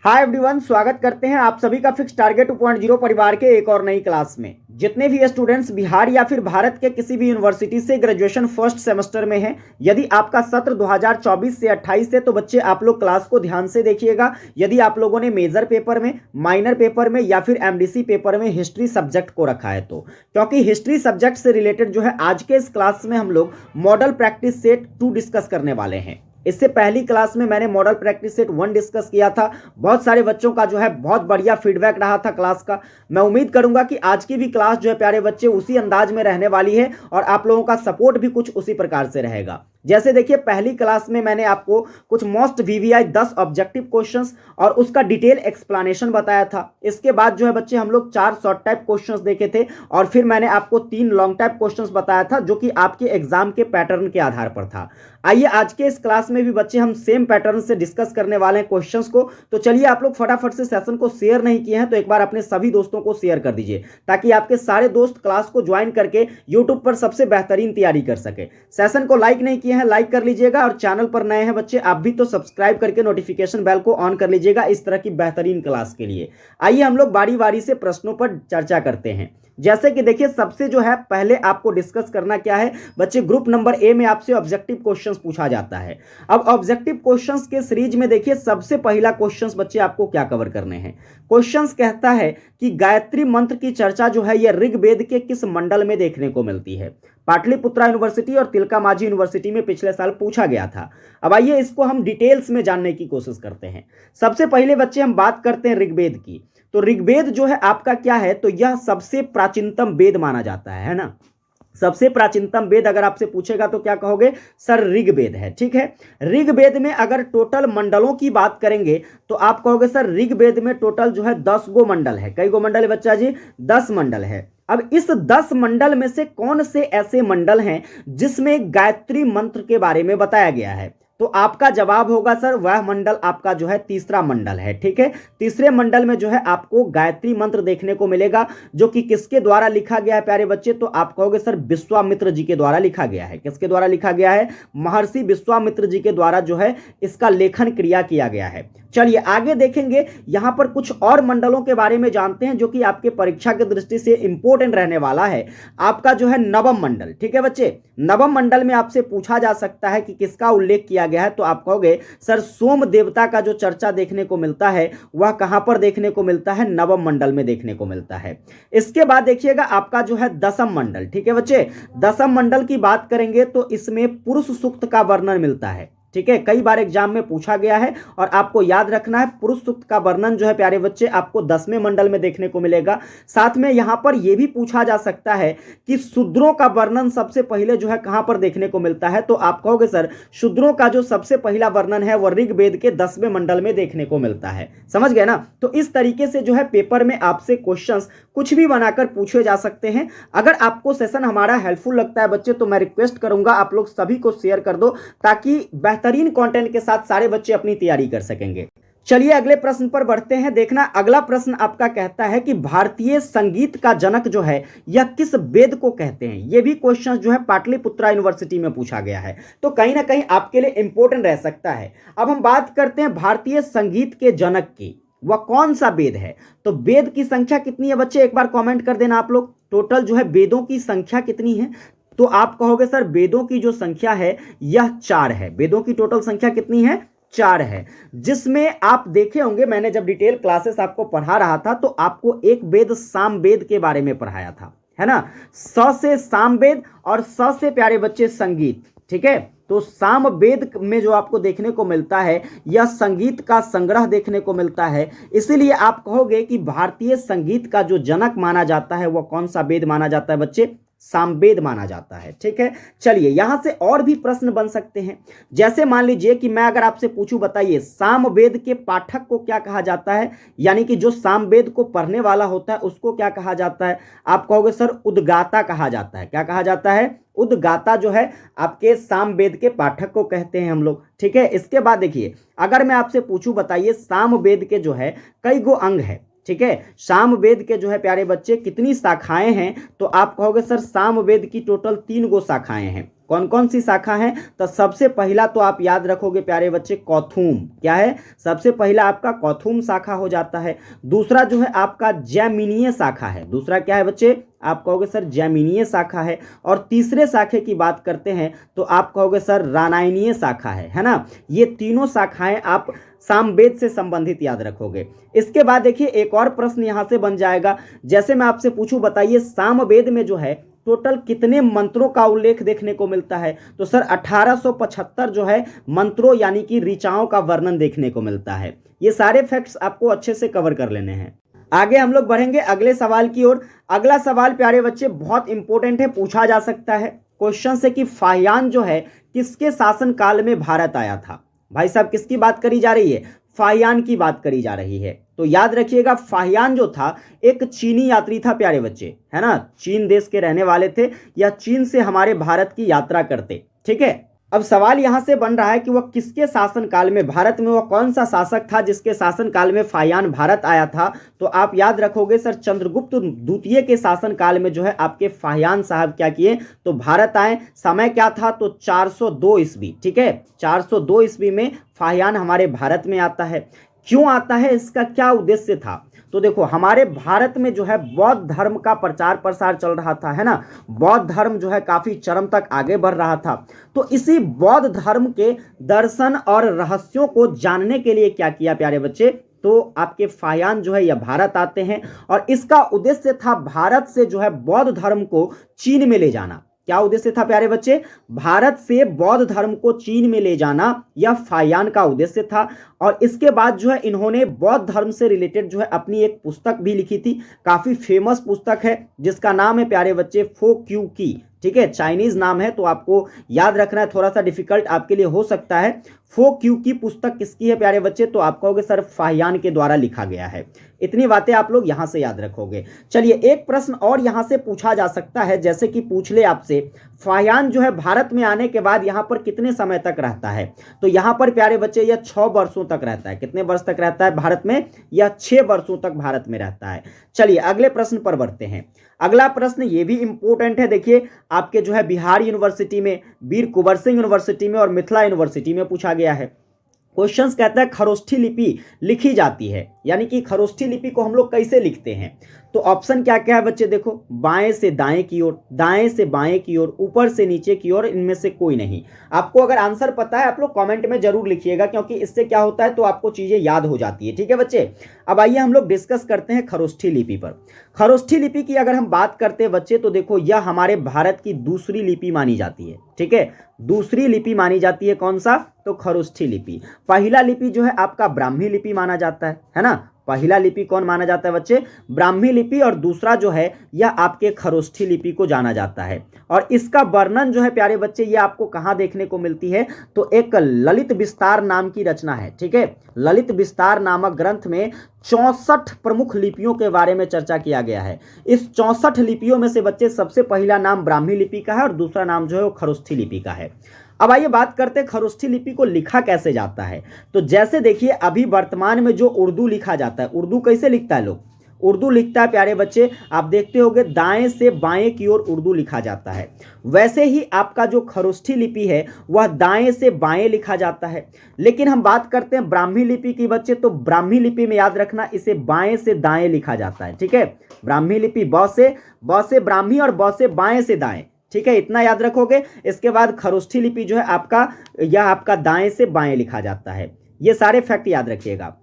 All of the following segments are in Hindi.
हाय एवरीवन, स्वागत करते हैं आप सभी का फिक्स टारगेट 2.0 परिवार के एक और नई क्लास में। जितने भी स्टूडेंट्स बिहार या फिर भारत के किसी भी यूनिवर्सिटी से ग्रेजुएशन फर्स्ट सेमेस्टर में हैं, यदि आपका सत्र 2024 से 28 है तो बच्चे आप लोग क्लास को ध्यान से देखिएगा। यदि आप लोगों ने मेजर पेपर में, माइनर पेपर में या फिर एमडीसी पेपर में हिस्ट्री सब्जेक्ट को रखा है तो, क्योंकि हिस्ट्री सब्जेक्ट से रिलेटेड जो है आज के इस क्लास में हम लोग मॉडल प्रैक्टिस सेट 2 डिस्कस करने वाले हैं। इससे पहली क्लास में मैंने मॉडल प्रैक्टिस सेट 1 डिस्कस किया था। बहुत सारे बच्चों का जो है बहुत बढ़िया फीडबैक रहा था क्लास का। मैं उम्मीद करूंगा कि आज की भी क्लास जो है प्यारे बच्चे उसी अंदाज में रहने वाली है और आप लोगों का सपोर्ट भी कुछ उसी प्रकार से रहेगा। जैसे देखिए, पहली क्लास में मैंने आपको कुछ मोस्ट वीवीआई 10 ऑब्जेक्टिव क्वेश्चंस और उसका डिटेल एक्सप्लेनेशन बताया था। इसके बाद जो है बच्चे हम लोग 4 शॉर्ट टाइप क्वेश्चंस देखे थे और फिर मैंने आपको 3 लॉन्ग टाइप क्वेश्चंस बताया था जो कि आपके एग्जाम के पैटर्न के आधार पर था। आइए आज के इस क्लास में भी बच्चे हम सेम पैटर्न से डिस्कस करने वाले हैं क्वेश्चंस को। तो चलिए, आप लोग फटाफट से सेशन को शेयर नहीं किए हैं तो एक बार अपने सभी दोस्तों को शेयर कर दीजिए ताकि आपके सारे दोस्त क्लास को ज्वाइन करके यूट्यूब पर सबसे बेहतरीन तैयारी कर सके। सेशन को लाइक नहीं किए हैं, लाइक कर लीजिएगा और चैनल पर नए हैं बच्चे आप भी तो सब्सक्राइब करके नोटिफिकेशन बेल को ऑन कर लीजिएगा इस तरह की बेहतरीन क्लास के लिए। आइए हम लोग बारी बारी से प्रश्नों पर चर्चा करते हैं। जैसे कि देखिए, सबसे जो है पहले आपको डिस्कस करना क्या है बच्चे, ग्रुप नंबर ए में आपसे ऑब्जेक्टिव क्वेश्चंस पूछा जाता है। अब ऑब्जेक्टिव क्वेश्चंस के सीरीज में देखिए, सबसे पहला क्वेश्चंस बच्चे आपको क्या कवर करने हैं। क्वेश्चंस कहता है कि गायत्री मंत्र की चर्चा जो है यह ऋग्वेद के किस मंडल में देखने को मिलती है। पाटलिपुत्रा यूनिवर्सिटी और तिलका मांझी यूनिवर्सिटी में पिछले साल पूछा गया था। अब आइए इसको हम डिटेल्स में जानने की कोशिश करते हैं। सबसे पहले बच्चे हम बात करते हैं ऋग्वेद की। तो ऋग्वेद जो है आपका क्या है, तो यह सबसे प्राचीनतम वेद माना जाता है ना। सबसे प्राचीनतम वेद अगर आपसे पूछेगा तो क्या कहोगे, सर ऋग्वेद है। ठीक है, ऋग्वेद में अगर टोटल मंडलों की बात करेंगे तो आप कहोगे सर ऋग्वेद में टोटल जो है 10 गो मंडल है। कई गो मंडल है बच्चा जी, 10 मंडल है। अब इस 10 मंडल में से कौन से ऐसे मंडल हैं जिसमें गायत्री मंत्र के बारे में बताया गया है, तो आपका जवाब होगा सर वह मंडल आपका जो है तीसरा मंडल है। ठीक है, तीसरे मंडल में जो है आपको गायत्री मंत्र देखने को मिलेगा जो कि किसके द्वारा लिखा गया है प्यारे बच्चे, तो आप कहोगे सर विश्वामित्र जी के द्वारा लिखा गया है। किसके द्वारा लिखा गया है, महर्षि विश्वामित्र जी के द्वारा जो है इसका लेखन क्रिया किया गया है। चलिए आगे देखेंगे, यहां पर कुछ और मंडलों के बारे में जानते हैं जो कि आपके परीक्षा की दृष्टि से इंपॉर्टेंट रहने वाला है। आपका जो है नवम मंडल। ठीक है बच्चे, नवम मंडल में आपसे पूछा जा सकता है कि किसका उल्लेख किया गया है, तो आप कहोगे सर सोम देवता का जो चर्चा देखने को मिलता है वह कहां पर देखने को मिलता है, नवम मंडल में देखने को मिलता है। इसके बाद देखिएगा आपका जो है दसम मंडल। ठीक है बच्चे, दसम मंडल की बात करेंगे तो इसमें पुरुष सूक्त का वर्णन मिलता है। ठीक है, कई बार एग्जाम में पूछा गया है और आपको याद रखना है पुरुष सूक्त का वर्णन जो है प्यारे बच्चे आपको 10वें मंडल में देखने को मिलेगा। साथ में यहां पर यह भी पूछा जा सकता है कि शूद्रों का वर्णन सबसे पहले जो है कहां पर देखने को मिलता है, तो आप कहोगे सर शूद्रों का जो सबसे पहला वर्णन है वह ऋग्वेद के 10वें मंडल में देखने को मिलता है। समझ गए ना। तो इस तरीके से जो है पेपर में आपसे क्वेश्चंस कुछ भी बनाकर पूछे जा सकते हैं। अगर आपको सेशन हमारा हेल्पफुल लगता है बच्चे तो मैं रिक्वेस्ट करूंगा आप लोग सभी को शेयर कर दो ताकि बेहतरीन कंटेंट के साथ सारे बच्चे अपनी तैयारी कर सकेंगे। चलिए अगले प्रश्न पर बढ़ते हैं। देखना, अगला प्रश्न आपका कहता है कि भारतीय संगीत का जनक जो है यह किस वेद को कहते हैं। यह भी क्वेश्चन जो है पाटलिपुत्रा यूनिवर्सिटी में पूछा गया है, तो कहीं ना कहीं आपके लिए इंपॉर्टेंट रह सकता है। अब हम बात करते हैं भारतीय संगीत के जनक की, वह कौन सा वेद है। तो वेद की संख्या कितनी है बच्चे, एक बार कमेंट कर देना आप लोग। टोटल जो है वेदों की संख्या कितनी है, तो आप कहोगे सर वेदों की जो संख्या है यह 4 है। वेदों की टोटल संख्या कितनी है, 4 है। जिसमें आप देखे होंगे मैंने जब डिटेल क्लासेस आपको पढ़ा रहा था तो आपको एक वेद साम वेद के बारे में पढ़ाया था, है ना। स से साम वेद और स से प्यारे बच्चे संगीत। ठीक है, तो साम वेद में जो आपको देखने को मिलता है यह संगीत का संग्रह देखने को मिलता है। इसीलिए आप कहोगे कि भारतीय संगीत का जो जनक माना जाता है वह कौन सा वेद माना जाता है बच्चे, सामवेद माना जाता है। ठीक है, चलिए यहां से और भी प्रश्न बन सकते हैं। जैसे मान लीजिए कि मैं अगर आपसे पूछूं बताइए सामवेद के पाठक को क्या कहा जाता है, यानी कि जो सामवेद को पढ़ने वाला होता है उसको क्या कहा जाता है। आप कहोगे सर उद्गाता कहा जाता है। क्या कहा जाता है, उद्गाता जो है आपके सामवेद के पाठक को कहते हैं हम लोग। ठीक है, इसके बाद देखिए अगर मैं आपसे पूछूं बताइए सामवेद के जो है कई गो अंग है, ठीक है, सामवेद के जो है प्यारे बच्चे कितनी शाखाएं हैं, तो आप कहोगे सर सामवेद की टोटल 3 गो शाखाएं हैं। कौन कौन सी शाखा है, तो सबसे पहला तो आप याद रखोगे प्यारे बच्चे कौथुम, क्या है, सबसे पहला आपका कौथुम शाखा हो जाता है। दूसरा जो है आपका जैमिनीय शाखा है, दूसरा क्या है बच्चे, आप कहोगे सर जैमिनीय शाखा है। और तीसरे शाखे की बात करते हैं तो आप कहोगे सर रामायणीय शाखा है ना। ये तीनों शाखाएं आप सामवेद से संबंधित याद रखोगे। इसके बाद देखिए एक और प्रश्न यहां से बन जाएगा, जैसे मैं आपसे पूछूं बताइए सामवेद में जो है टोटल कितने मंत्रों का उल्लेख देखने को मिलता है, तो सर 1875 जो है मंत्रों यानी कि ऋचाओं का वर्णन देखने को मिलता है। ये सारे फैक्ट्स आपको अच्छे से कवर कर लेने हैं। आगे हम लोग बढ़ेंगे अगले सवाल की ओर। अगला सवाल प्यारे बच्चे बहुत इंपॉर्टेंट है, पूछा जा सकता है क्वेश्चन से कि फाहियान जो है किसके शासन काल में भारत आया था। भाई साहब किसकी बात करी जा रही है, फाहियान की बात करी जा रही है। तो याद रखिएगा फाहियान जो था एक चीनी यात्री था प्यारे बच्चे, है ना, चीन देश के रहने वाले थे या चीन से हमारे भारत की यात्रा करते, ठीक है। अब सवाल यहां से बन रहा है कि वह किसके शासन काल में भारत में, वह कौन सा शासक था जिसके शासन काल में फाहियान भारत आया था। तो आप याद रखोगे सर चंद्रगुप्त द्वितीय के शासन काल में जो है आपके फाहियान साहब क्या किए, तो भारत आए। समय क्या था, तो 402 ईस्वी, ठीक है, 402 ईस्वी में फाहियान हमारे भारत में आता है। क्यों आता है, इसका क्या उद्देश्य था, तो देखो हमारे भारत में जो है बौद्ध धर्म का प्रचार प्रसार चल रहा था, है ना, बौद्ध धर्म जो है काफी चरम तक आगे बढ़ रहा था। तो इसी बौद्ध धर्म के दर्शन और रहस्यों को जानने के लिए क्या किया प्यारे बच्चे, तो आपके फाहियान जो है यह भारत आते हैं और इसका उद्देश्य था भारत से जो है बौद्ध धर्म को चीन में ले जाना। क्या उद्देश्य था प्यारे बच्चे, भारत से बौद्ध धर्म को चीन में ले जाना, यह फाहियान का उद्देश्य था। और इसके बाद जो है इन्होंने बौद्ध धर्म से रिलेटेड जो है अपनी एक पुस्तक भी लिखी थी, काफी फेमस पुस्तक है जिसका नाम है प्यारे बच्चे फो क्यू की, ठीक है, चाइनीज नाम है तो आपको याद रखना है, थोड़ा सा डिफिकल्ट आपके लिए हो सकता है। फो क्यू की पुस्तक किसकी है प्यारे बच्चे, तो आप कहोगे सर फाहियान के द्वारा लिखा गया है। इतनी बातें आप लोग यहां से याद रखोगे। चलिए एक प्रश्न और यहां से पूछा जा सकता है, जैसे कि पूछ ले आपसे फाहियान जो है भारत में आने के बाद यहां पर कितने समय तक रहता है, तो यहां पर प्यारे बच्चे यह 6 वर्षों तक रहता है। कितने वर्ष तक रहता है भारत में, यह 6 वर्षों तक भारत में रहता है। चलिए अगले प्रश्न पर बढ़ते हैं। अगला प्रश्न ये भी इंपॉर्टेंट है, देखिए आपके जो है बिहार यूनिवर्सिटी में, वीर कुंवर सिंह यूनिवर्सिटी में और मिथिला यूनिवर्सिटी में पूछा गया है। क्वेश्चंस कहता है खरोष्ठी लिपि लिखी जाती है, यानी कि खरोष्ठी लिपि को हम लोग कैसे लिखते हैं, तो ऑप्शन क्या क्या है बच्चे, देखो बाएं से दाएं की ओर, दाएं से बाएं की ओर, ऊपर से नीचे की ओर, इनमें से कोई नहीं। आपको अगर आंसर पता है आप लोग कमेंट में जरूर लिखिएगा, क्योंकि इससे क्या होता है तो आपको चीजें याद हो जाती है, ठीक है बच्चे। अब आइए हम लोग डिस्कस करते हैं खरोष्ठी लिपि पर। खरोष्ठी लिपि की अगर हम बात करते हैं बच्चे, तो देखो यह हमारे भारत की दूसरी लिपि मानी जाती है, ठीक है, दूसरी लिपि मानी जाती है। कौन सा, तो खरोष्ठी लिपि। पहला लिपि जो है आपका ब्राह्मी लिपि माना जाता है ना, पहला लिपि कौन माना जाता है बच्चे, ब्राह्मी लिपि, और दूसरा जो है यह आपके खरोष्ठी लिपि को जाना जाता है। और इसका वर्णन जो है प्यारे बच्चे ये आपको कहाँ देखने को मिलती है, तो एक ललित विस्तार नाम की रचना है, ठीक है, ललित विस्तार नामक ग्रंथ में 64 प्रमुख लिपियों के बारे में चर्चा किया गया है। इस 64 लिपियों में से बच्चे सबसे पहला नाम ब्राह्मी लिपि का है और दूसरा नाम जो है वो खरोष्ठी लिपि का है। अब आइए बात करते हैं खरोष्ठी लिपि को लिखा कैसे जाता है। तो जैसे देखिए अभी वर्तमान में जो उर्दू लिखा जाता है, उर्दू कैसे लिखता है लोग, उर्दू लिखता है प्यारे बच्चे, आप देखते होंगे दाएं से बाएं की ओर उर्दू लिखा जाता है। वैसे ही आपका जो खरोष्ठी लिपि है वह दाएं से बाएं लिखा जाता है। लेकिन हम बात करते हैं ब्राह्मी लिपि की बच्चे, तो ब्राह्मी लिपि में याद रखना इसे बाएं से दाएं लिखा जाता है, ठीक है, ब्राह्मी लिपि ब से ब्राह्मी और ब से बाएं से दाएं, ठीक है, इतना याद रखोगे। इसके बाद खरोष्ठी लिपि जो है आपका, यह आपका दाएं से बाएं लिखा जाता है। ये सारे फैक्ट याद रखिएगा।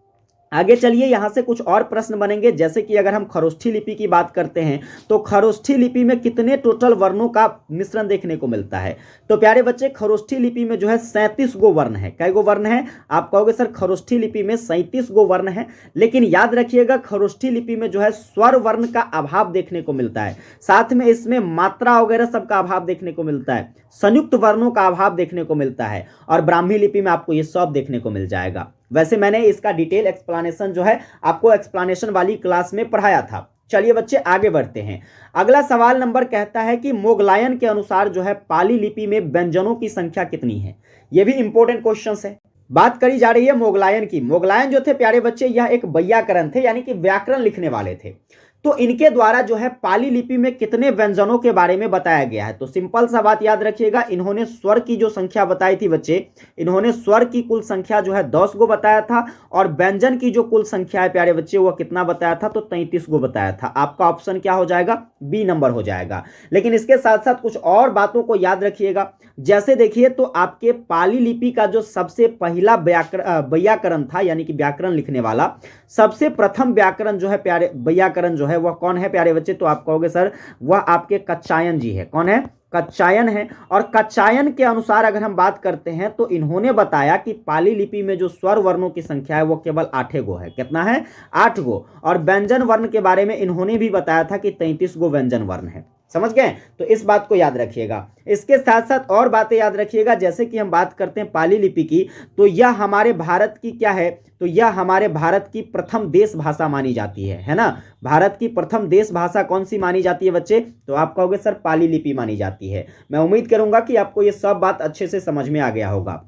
आगे चलिए यहां से कुछ और प्रश्न बनेंगे, जैसे कि अगर हम खरोष्ठी लिपि की बात करते हैं तो खरोष्ठी लिपि में कितने टोटल वर्णों का मिश्रण देखने को मिलता है, तो प्यारे बच्चे खरोष्ठी लिपि में जो है 37 गो वर्ण है। कै गो वर्ण है, आप कहोगे सर खरोष्ठी लिपि में 37 गो वर्ण है। लेकिन याद रखिएगा खरोष्ठी लिपि में जो है स्वर वर्ण का अभाव देखने को मिलता है, साथ में इसमें मात्रा वगैरह सबका अभाव देखने को मिलता है, संयुक्त वर्णों का अभाव देखने को मिलता है। और ब्राह्मी लिपि में आपको ये सब देखने को मिल जाएगा। वैसे मैंने इसका डिटेल एक्सप्लेनेशन जो है आपको एक्सप्लेनेशन वाली क्लास में पढ़ाया था। चलिए बच्चे आगे बढ़ते हैं। अगला सवाल नंबर कहता है कि मोगलायन के अनुसार जो है पाली लिपि में व्यंजनों की संख्या कितनी है। यह भी इंपॉर्टेंट क्वेश्चन है। बात करी जा रही है मोगलायन की। मोगलायन जो थे प्यारे बच्चे, यह एक वैयाकरण थे, यानी कि व्याकरण लिखने वाले थे। तो इनके द्वारा जो है पाली लिपि में कितने व्यंजनों के बारे में बताया गया है। तो सिंपल सा बात याद रखिएगा, इन्होंने स्वर की जो संख्या बताई थी बच्चे, इन्होंने स्वर की कुल संख्या जो है 10 गो बताया था, और व्यंजन की जो कुल संख्या है प्यारे बच्चे वह कितना बताया था, तो 33 गो बताया था। आपका ऑप्शन क्या हो जाएगा, बी नंबर हो जाएगा। लेकिन इसके साथ साथ कुछ और बातों को याद रखिएगा। जैसे देखिए, तो आपके पाली लिपि का जो सबसे पहला व्याकरण था, यानी कि व्याकरण लिखने वाला सबसे प्रथम व्याकरण जो है प्यारे, व्याकरण जो है वह कौन है प्यारे बच्चे, तो आप कहोगे सर वह आपके कच्चायन जी है। कौन है, कच्चायन है। और कच्चायन के अनुसार अगर हम बात करते हैं तो इन्होंने बताया कि पाली लिपि में जो स्वर वर्णों की संख्या है वो केवल 8 गो है। कितना है, 8 गो। और व्यंजन वर्ण के बारे में इन्होंने भी बताया था कि 33 गो व्यंजन वर्ण है। समझ गए, तो इस बात को याद रखिएगा। इसके साथ साथ और बातें याद रखिएगा, जैसे कि हम बात करते हैं पाली लिपि की, तो यह हमारे भारत की क्या है, तो यह हमारे भारत की प्रथम देश भाषा मानी जाती है ना। भारत की प्रथम देश भाषा कौन सी मानी जाती है बच्चे, तो आप कहोगे सर पाली लिपि मानी जाती है। मैं उम्मीद करूंगा कि आपको ये सब बात अच्छे से समझ में आ गया होगा।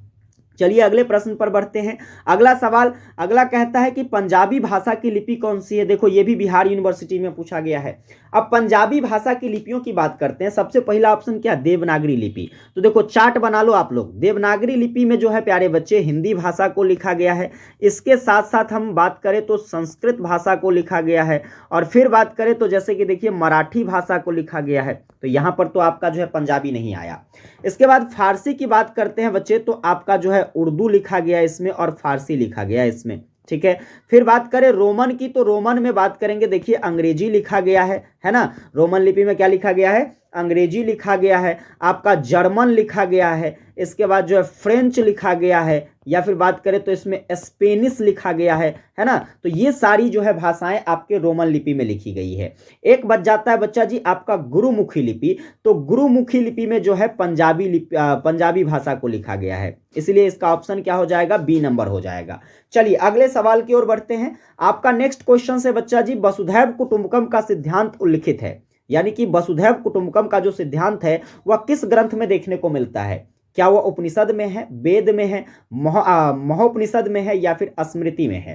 चलिए अगले प्रश्न पर बढ़ते हैं। अगला सवाल, अगला कहता है कि पंजाबी भाषा की लिपि कौन सी है। देखो ये भी बिहार यूनिवर्सिटी में पूछा गया है। अब पंजाबी भाषा की लिपियों की बात करते हैं। सबसे पहला ऑप्शन क्या, देवनागरी लिपि। तो देखो चार्ट बना लो आप लोग। देवनागरी लिपि में जो है प्यारे बच्चे हिंदी भाषा को लिखा गया है। इसके साथ साथ हम बात करें तो संस्कृत भाषा को लिखा गया है, और फिर बात करें तो जैसे कि देखिए मराठी भाषा को लिखा गया है। तो यहाँ पर तो आपका जो है पंजाबी नहीं आया। इसके बाद फारसी की बात करते हैं बच्चे, तो आपका जो है उर्दू लिखा गया इसमें और फारसी लिखा गया इसमें, ठीक है। फिर बात करें रोमन की, तो रोमन में बात करेंगे, देखिए अंग्रेजी लिखा गया है ना। रोमन लिपि में क्या लिखा गया है, अंग्रेजी लिखा गया है। आपका जर्मन लिखा गया है। इसके बाद जो है फ्रेंच लिखा गया है, या फिर बात करें तो इसमें स्पेनिश लिखा गया है ना। तो ये सारी जो है भाषाएं आपके रोमन लिपि में लिखी गई है। एक बच जाता है बच्चा जी आपका गुरुमुखी लिपि। तो गुरुमुखी लिपि में जो है पंजाबी भाषा को लिखा गया है, इसलिए इसका ऑप्शन क्या हो जाएगा, बी नंबर हो जाएगा। चलिए अगले सवाल की ओर बढ़ते हैं। आपका नेक्स्ट क्वेश्चन से बच्चा जी, वसुधैव कुटुंबकम का सिद्धांत उल्लिखित है, यानी कि वसुधैव कुटुंबकम का जो सिद्धांत है वह किस ग्रंथ में देखने को मिलता है। क्या वह उपनिषद में है, वेद में है, महोपनिषद में है, या फिर स्मृति में है।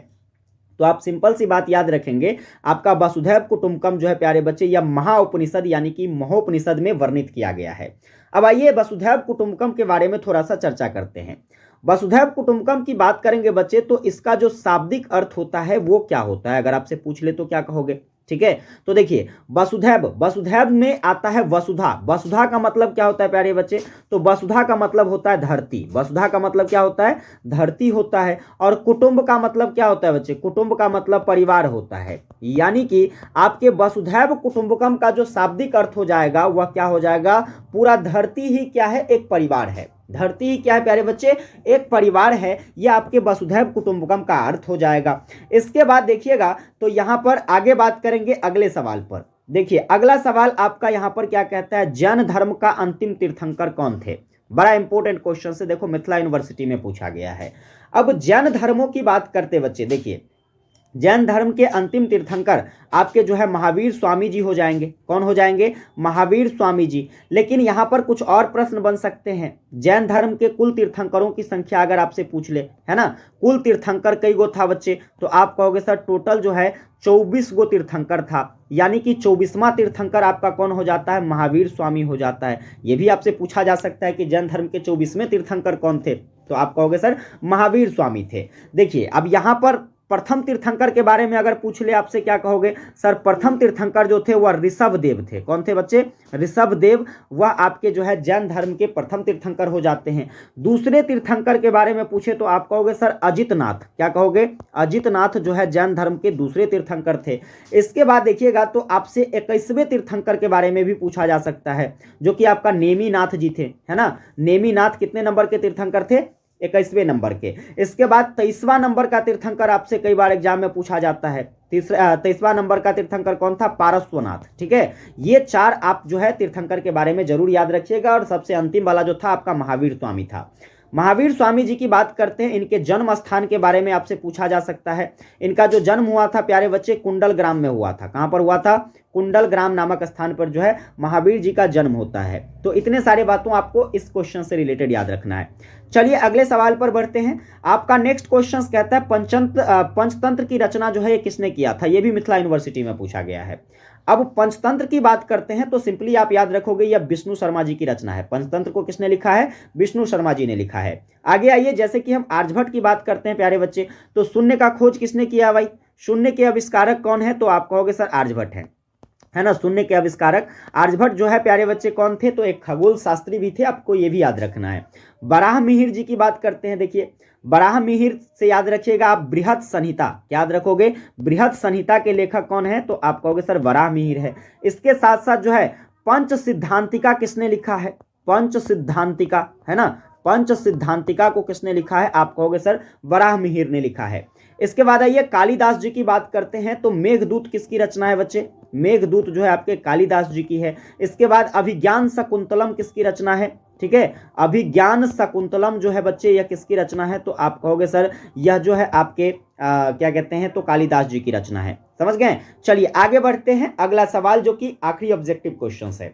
तो आप सिंपल सी बात याद रखेंगे, आपका वसुधैव कुटुंबकम जो है प्यारे बच्चे, यह महाउपनिषद यानी कि महोपनिषद में वर्णित किया गया है। अब आइए वसुधैव कुटुंबकम के बारे में थोड़ा सा चर्चा करते हैं। वसुधैव कुटुंबकम की बात करेंगे बच्चे, तो इसका जो शाब्दिक अर्थ होता है वो क्या होता है, अगर आपसे पूछ ले तो क्या कहोगे, ठीक है। तो देखिए वसुधैव में आता है वसुधा। वसुधा का मतलब क्या होता है प्यारे बच्चे, तो वसुधा का मतलब होता है धरती। वसुधा का मतलब क्या होता है, धरती होता है। और कुटुंब का मतलब क्या होता है बच्चे, कुटुंब का मतलब परिवार होता है। यानी कि आपके वसुधैव कुटुंबकम का जो शाब्दिक अर्थ हो जाएगा वह क्या हो जाएगा, पूरा धरती ही क्या है, एक परिवार है। धरती ही क्या है प्यारे बच्चे, एक परिवार है। यह आपके वसुधैव कुटुंबकम का अर्थ हो जाएगा। इसके बाद देखिएगा, तो यहां पर आगे बात करेंगे अगले सवाल पर। देखिए अगला सवाल आपका यहां पर क्या कहता है, जैन धर्म का अंतिम तीर्थंकर कौन थे। बड़ा इंपॉर्टेंट क्वेश्चन से, देखो मिथिला यूनिवर्सिटी में पूछा गया है। अब जैन धर्मों की बात करते बच्चे, देखिए जैन धर्म के अंतिम तीर्थंकर आपके जो है महावीर स्वामी जी हो जाएंगे। कौन हो जाएंगे, महावीर स्वामी जी। लेकिन यहां पर कुछ और प्रश्न बन सकते हैं। जैन धर्म के कुल तीर्थंकरों की संख्या अगर आपसे पूछ ले, है ना, कुल तीर्थंकर कई गो था बच्चे, तो आप कहोगे सर टोटल जो है 24 गो तीर्थंकर था। यानी कि 24वां तीर्थंकर आपका कौन हो जाता है, महावीर स्वामी हो जाता है। यह भी आपसे पूछा जा सकता है कि जैन धर्म के 24वें तीर्थंकर कौन थे, तो आप कहोगे सर महावीर स्वामी थे। देखिए अब यहां पर प्रथम तीर्थंकर के बारे में अगर पूछ ले आपसे, क्या कहोगे सर, प्रथम तीर्थंकर जो थे वह ऋषभदेव थे। कौन थे बच्चे, ऋषभदेव। वह आपके जो है जैन धर्म के प्रथम तीर्थंकर हो जाते हैं। दूसरे तीर्थंकर के बारे में पूछे तो आप कहोगे सर अजितनाथ। क्या कहोगे, अजितनाथ जो है जैन धर्म के दूसरे तीर्थंकर थे। इसके बाद देखिएगा तो आपसे 21वें तीर्थंकर के बारे में भी पूछा जा सकता है, जो कि आपका नेमिनाथ जी थे, है ना। नेमिनाथ कितने नंबर के तीर्थंकर थे, 21वें नंबर के। इसके बाद 23वां नंबर का तीर्थंकर आपसे कई बार एग्जाम में पूछा जाता है। 23वां नंबर का तीर्थंकर कौन था, पारस्वनाथ, ठीक है। ये 4 आप जो है तीर्थंकर के बारे में जरूर याद रखिएगा। और सबसे अंतिम वाला जो था आपका महावीर स्वामी था। महावीर स्वामी जी की बात करते हैं, इनके जन्म स्थान के बारे में आपसे पूछा जा सकता है। इनका जो जन्म हुआ था प्यारे बच्चे कुंडल ग्राम में हुआ था। कहां पर हुआ था, कुंडल ग्राम नामक स्थान पर जो है महावीर जी का जन्म होता है। तो इतने सारे बातों आपको इस क्वेश्चन से रिलेटेड याद रखना है। चलिए अगले सवाल पर बढ़ते हैं। आपका नेक्स्ट क्वेश्चन कहता है पंचतंत्र की रचना जो है ये किसने किया था, ये भी मिथिला यूनिवर्सिटी में पूछा गया है। अब पंचतंत्र की बात करते हैं तो सिंपली आप याद रखोगे यह विष्णु शर्मा जी की रचना है। पंचतंत्र को किसने लिखा है, विष्णु शर्मा जी ने लिखा है। आगे आइए, जैसे कि हम आर्यभट्ट की बात करते हैं प्यारे बच्चे, तो शून्य का खोज किसने किया भाई, शून्य के आविष्कारक कौन है, तो आप कहोगे सर आर्यभट्ट है ना। शून्य के आविष्कारक आर्यभट्ट जो है प्यारे बच्चे कौन थे, तो एक खगोल शास्त्री भी थे, आपको ये भी याद रखना है। बराह मिहिर जी की बात करते हैं, देखिए बराह मिहिर से याद रखिएगा आप बृहत संहिता, याद रखोगे बृहत संहिता के लेखक कौन है, तो आप कहोगे सर बराह मिहिर है। इसके साथ साथ जो है पंच सिद्धांतिका किसने लिखा है, पंच सिद्धांतिका है ना, पंच सिद्धांतिका को किसने लिखा है, आप कहोगे सर बराह मिहिर ने लिखा है। इसके बाद आइए कालिदास जी की बात करते हैं, तो मेघदूत किसकी रचना है बच्चे, मेघदूत जो है आपके कालिदास जी की है। इसके बाद अभिज्ञान शकुंतलम किसकी रचना है, ठीक है, अभिज्ञान शकुंतलम जो है बच्चे यह किसकी रचना है, तो आप कहोगे सर यह जो है आपके क्या कहते हैं, तो कालिदास जी की रचना है। समझ गए। चलिए आगे बढ़ते हैं, अगला सवाल जो कि आखिरी ऑब्जेक्टिव क्वेश्चन है।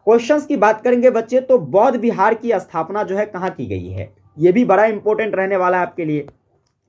क्वेश्चंस की बात करेंगे बच्चे, तो बौद्ध विहार की स्थापना जो है कहाँ की गई है, यह भी बड़ा इंपॉर्टेंट रहने वाला है आपके लिए,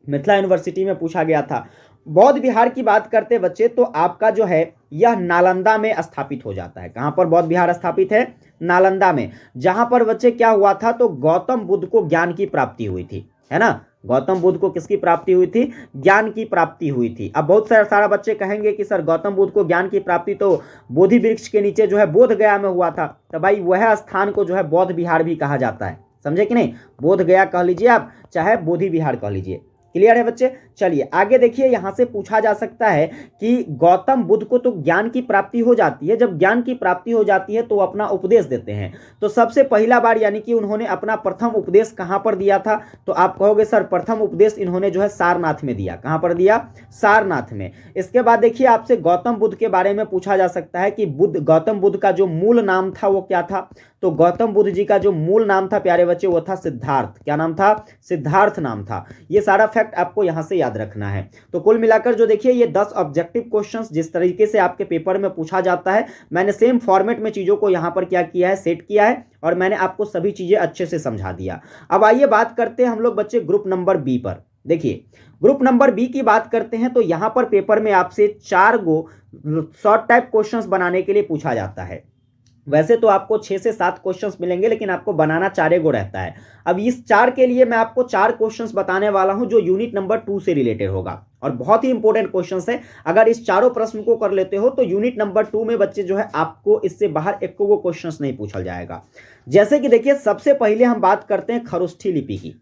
मिथिला यूनिवर्सिटी में पूछा गया था। बौद्ध विहार की बात करते बच्चे, तो आपका जो है यह नालंदा में स्थापित हो जाता है। कहां पर बौद्ध विहार स्थापित है, नालंदा में, जहां पर बच्चे क्या हुआ था, तो गौतम बुद्ध को ज्ञान की प्राप्ति हुई थी, है ना। गौतम बुद्ध को किसकी प्राप्ति हुई थी, ज्ञान की प्राप्ति हुई थी। अब बहुत सारा बच्चे कहेंगे कि सर गौतम बुद्ध को ज्ञान की प्राप्ति तो बोधि वृक्ष के नीचे जो है बोध गया में हुआ था, तो भाई वह स्थान को जो है बौद्ध विहार भी कहा जाता है, समझे कि नहीं, बोध गया कह लीजिए आप, चाहे बोधि विहार कह लीजिए। क्लियर है बच्चे। चलिए आगे देखिए, यहां से पूछा जा सकता है कि गौतम बुद्ध को तो ज्ञान की प्राप्ति हो जाती है, जब ज्ञान की प्राप्ति हो जाती है तो अपना उपदेश देते हैं। तो सबसे पहला बार यानी कि उन्होंने अपना प्रथम उपदेश कहां पर दिया था, तो आप कहोगे सर प्रथम उपदेश इन्होंने जो है सारनाथ में दिया। कहां पर दिया, सारनाथ में। इसके बाद देखिए आपसे गौतम बुद्ध के बारे में पूछा जा सकता है कि गौतम बुद्ध का जो मूल नाम था वो क्या था, तो गौतम बुद्ध जी का जो मूल नाम था प्यारे बच्चे वो था सिद्धार्थ। क्या नाम था, सिद्धार्थ नाम था। ये सारा फैक्ट आपको यहां से याद रखना है। तो कुल मिलाकर जो देखिए ये 10 ऑब्जेक्टिव क्वेश्चंस जिस तरीके से आपके पेपर में पूछा जाता है, मैंने सेम फॉर्मेट में चीजों को यहां पर क्या किया है, सेट किया है, और मैंने आपको सभी चीजें अच्छे से समझा दिया। अब आइए बात करते हैं हम लोग बच्चे ग्रुप नंबर बी पर। देखिए ग्रुप नंबर बी की बात करते हैं, तो यहां पर पेपर में आपसे 4 गो शॉर्ट टाइप क्वेश्चंस बनाने के लिए पूछा जाता है। वैसे तो आपको 6 से 7 क्वेश्चंस मिलेंगे, लेकिन आपको बनाना 4 गो रहता है। अब इस 4 के लिए मैं आपको 4 क्वेश्चंस बताने वाला हूं जो यूनिट नंबर 2 से रिलेटेड होगा, और बहुत ही इंपॉर्टेंट क्वेश्चंस है। अगर इस चारों प्रश्न को कर लेते हो तो यूनिट नंबर 2 में बच्चे जो है आपको इससे बाहर एक को क्वेश्चंस नहीं पूछा जाएगा। जैसे कि देखिए सबसे पहले हम बात करते हैं खरोष्ठी लिपि की।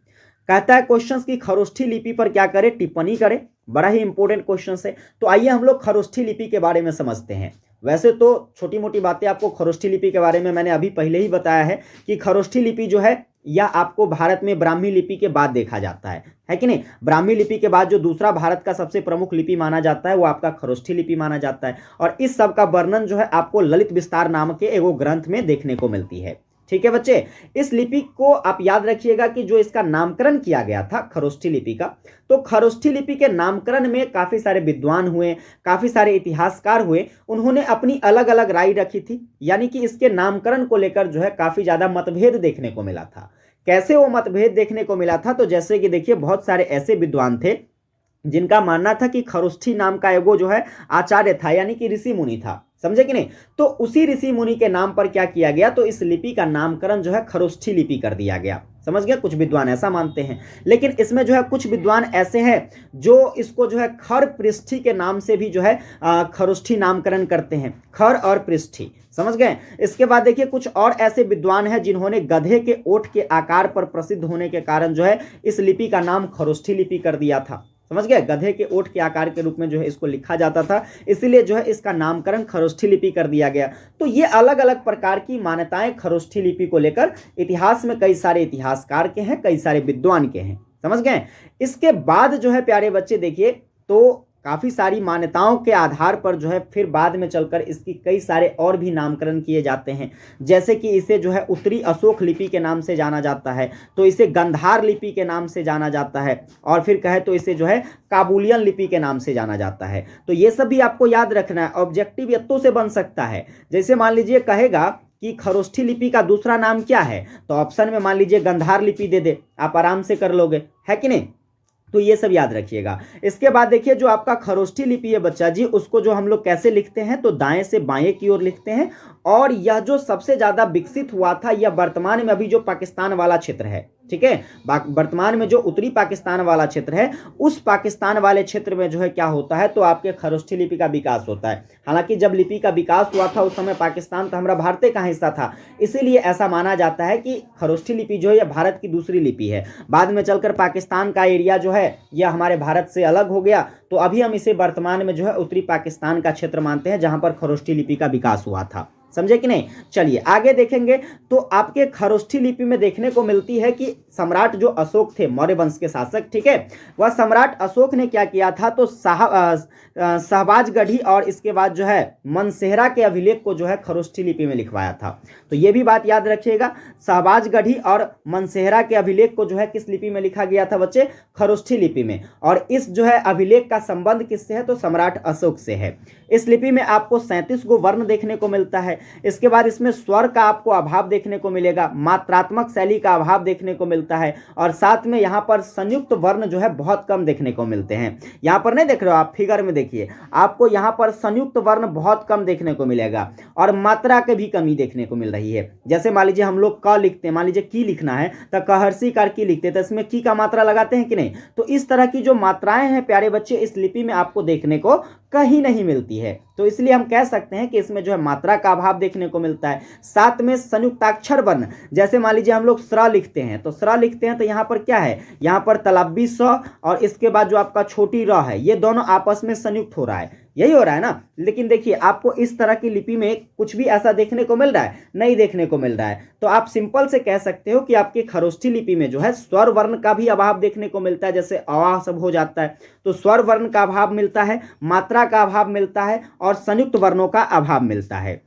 कहता है क्वेश्चंस की खरोष्ठी लिपि पर क्या करे, टिप्पणी करे। बड़ा ही इंपॉर्टेंट क्वेश्चन है। तो आइए हम लोग खरोष्ठी लिपि के बारे में समझते हैं। वैसे तो छोटी मोटी बातें आपको खरोष्ठी लिपि के बारे में मैंने अभी पहले ही बताया है कि खरोष्ठी लिपि जो है यह आपको भारत में ब्राह्मी लिपि के बाद देखा जाता है कि नहीं। ब्राह्मी लिपि के बाद जो दूसरा भारत का सबसे प्रमुख लिपि माना जाता है वो आपका खरोष्ठी लिपि माना जाता है, और इस सब का वर्णन जो है आपको ललित विस्तार नाम के एगो ग्रंथ में देखने को मिलती है। ठीक है बच्चे, इस लिपि को आप याद रखिएगा कि जो इसका नामकरण किया गया था खरोष्ठी लिपि का, तो खरोष्ठी लिपि के नामकरण में काफी सारे विद्वान हुए, काफी सारे इतिहासकार हुए, उन्होंने अपनी अलग अलग राय रखी थी। यानी कि इसके नामकरण को लेकर जो है काफी ज्यादा मतभेद देखने को मिला था। कैसे वो मतभेद देखने को मिला था, तो जैसे कि देखिए बहुत सारे ऐसे विद्वान थे जिनका मानना था कि खरोष्ठी नाम का एगो जो है आचार्य था, यानी कि ऋषि मुनि था, समझे कि नहीं। तो उसी ऋषि मुनि के नाम पर क्या किया गया, तो इस लिपि का नामकरण जो है खरोष्ठी लिपि कर दिया गया। समझ गया, कुछ विद्वान ऐसा मानते हैं, लेकिन इसमें जो है कुछ विद्वान ऐसे हैं जो इसको जो है खर पृष्ठी के नाम से भी जो है खरोष्ठी नामकरण करते हैं, खर और पृष्ठी। समझ गए। इसके बाद देखिए कुछ और ऐसे विद्वान हैं जिन्होंने गधे के ओठ के आकार पर प्रसिद्ध होने के कारण जो है इस लिपि का नाम खरोष्ठी लिपि कर दिया था। समझ गए, गधे के ओठ के आकार के रूप में जो है इसको लिखा जाता था, इसीलिए जो है इसका नामकरण खरोष्ठी लिपि कर दिया गया। तो ये अलग अलग प्रकार की मान्यताएं खरोष्ठी लिपि को लेकर इतिहास में कई सारे इतिहासकार के हैं, कई सारे विद्वान के हैं। समझ गए। इसके बाद जो है प्यारे बच्चे देखिए, तो काफ़ी सारी मान्यताओं के आधार पर जो है फिर बाद में चलकर इसकी कई सारे और भी नामकरण किए जाते हैं। जैसे कि इसे जो है उत्तरी अशोक लिपि के नाम से जाना जाता है, तो इसे गंधार लिपि के नाम से जाना जाता है, और फिर कहे तो इसे जो है काबुलियन लिपि के नाम से जाना जाता है। तो ये सब भी आपको याद रखना है। ऑब्जेक्टिव यत्तों से बन सकता है, जैसे मान लीजिए कहेगा कि खरोष्ठी लिपि का दूसरा नाम क्या है, तो ऑप्शन में मान लीजिए गंधार लिपि दे दे, आप आराम से कर लोगे, है कि नहीं। तो ये सब याद रखिएगा। इसके बाद देखिए जो आपका खरोष्ठी लिपि है बच्चा जी, उसको जो हम लोग कैसे लिखते हैं, तो दाएं से बाएं की ओर लिखते हैं। और यह जो सबसे ज़्यादा विकसित हुआ था, यह वर्तमान में अभी जो पाकिस्तान वाला क्षेत्र है, ठीक है, वर्तमान में जो उत्तरी पाकिस्तान वाला क्षेत्र है, उस पाकिस्तान वाले क्षेत्र में जो है क्या होता है, तो आपके खरोष्ठी लिपि का विकास होता है। हालांकि जब लिपि का विकास हुआ था उस समय पाकिस्तान तो हमारा भारत का हिस्सा था, इसीलिए ऐसा माना जाता है कि खरोष्ठी लिपि जो है यह भारत की दूसरी लिपि है। बाद में चलकर पाकिस्तान का एरिया जो है यह हमारे भारत से अलग हो गया, तो अभी हम इसे वर्तमान में जो है उत्तरी पाकिस्तान का क्षेत्र मानते हैं, जहां पर खरोष्ठी लिपि का विकास हुआ था। समझे कि नहीं। चलिए आगे देखेंगे, तो आपके खरोष्ठी लिपि में देखने को मिलती है कि सम्राट जो अशोक थे, मौर्य वंश के शासक, ठीक है, वह सम्राट अशोक ने क्या किया था, तो शहबाजगढ़ी और इसके बाद जो है मनसेहरा के अभिलेख को जो है खरोष्ठी लिपि में लिखवाया था। तो ये भी बात याद रखिएगा, शहबाजगढ़ी और मनसेहरा के अभिलेख को जो है किस लिपि में लिखा गया था बच्चे, खरोष्ठी लिपि में। और इस जो है अभिलेख का संबंध किससे है, तो सम्राट अशोक से है। इस लिपि में आपको 37 गो वर्ण देखने को मिलता है। इसके बाद इसमें स्वर का आपको अभाव देखने को मिलेगा, मात्रात्मक शैली का अभाव देखने को मिलता है, और साथ में यहाँ पर संयुक्त वर्ण जो है बहुत कम देखने को मिलते हैं। यहाँ पर नहीं देख रहे हो आप, फिगर में देखिए, आपको यहाँ पर संयुक्त वर्ण बहुत कम देखने को मिलेगा, और मात्रा की भी कमी देखने को मिल रही है। जैसे मान लीजिए हम लोग क लिखते हैं, मान लीजिए की लिखना है तो कहर्षी कार की लिखते हैं, तो इसमें की का मात्रा लगाते हैं कि नहीं। तो इस तरह की जो मात्राएं हैं प्यारे बच्चे, इस लिपि में आपको देखने को कहीं नहीं मिलती है। तो इसलिए हम कह सकते हैं कि इसमें जो है मात्रा का अभाव देखने को मिलता है। साथ में संयुक्ताक्षर वर्ण, जैसे मान लीजिए हम लोग स्र लिखते हैं, तो स्र लिखते हैं तो यहाँ पर क्या है, यहाँ पर तलब्बी स और इसके बाद जो आपका छोटी र है, ये दोनों आपस में संयुक्त हो रहा है, यही हो रहा है ना। लेकिन देखिए आपको इस तरह की लिपि में कुछ भी ऐसा देखने को मिल रहा है, नहीं देखने को मिल रहा है। तो आप सिंपल से कह सकते हो कि आपकी खरोष्ठी लिपि में जो है स्वर वर्ण का भी अभाव देखने को मिलता है, जैसे अ सब हो जाता है, तो स्वर वर्ण का अभाव मिलता है, मात्रा का अभाव मिलता है, और संयुक्त वर्णों का अभाव मिलता है।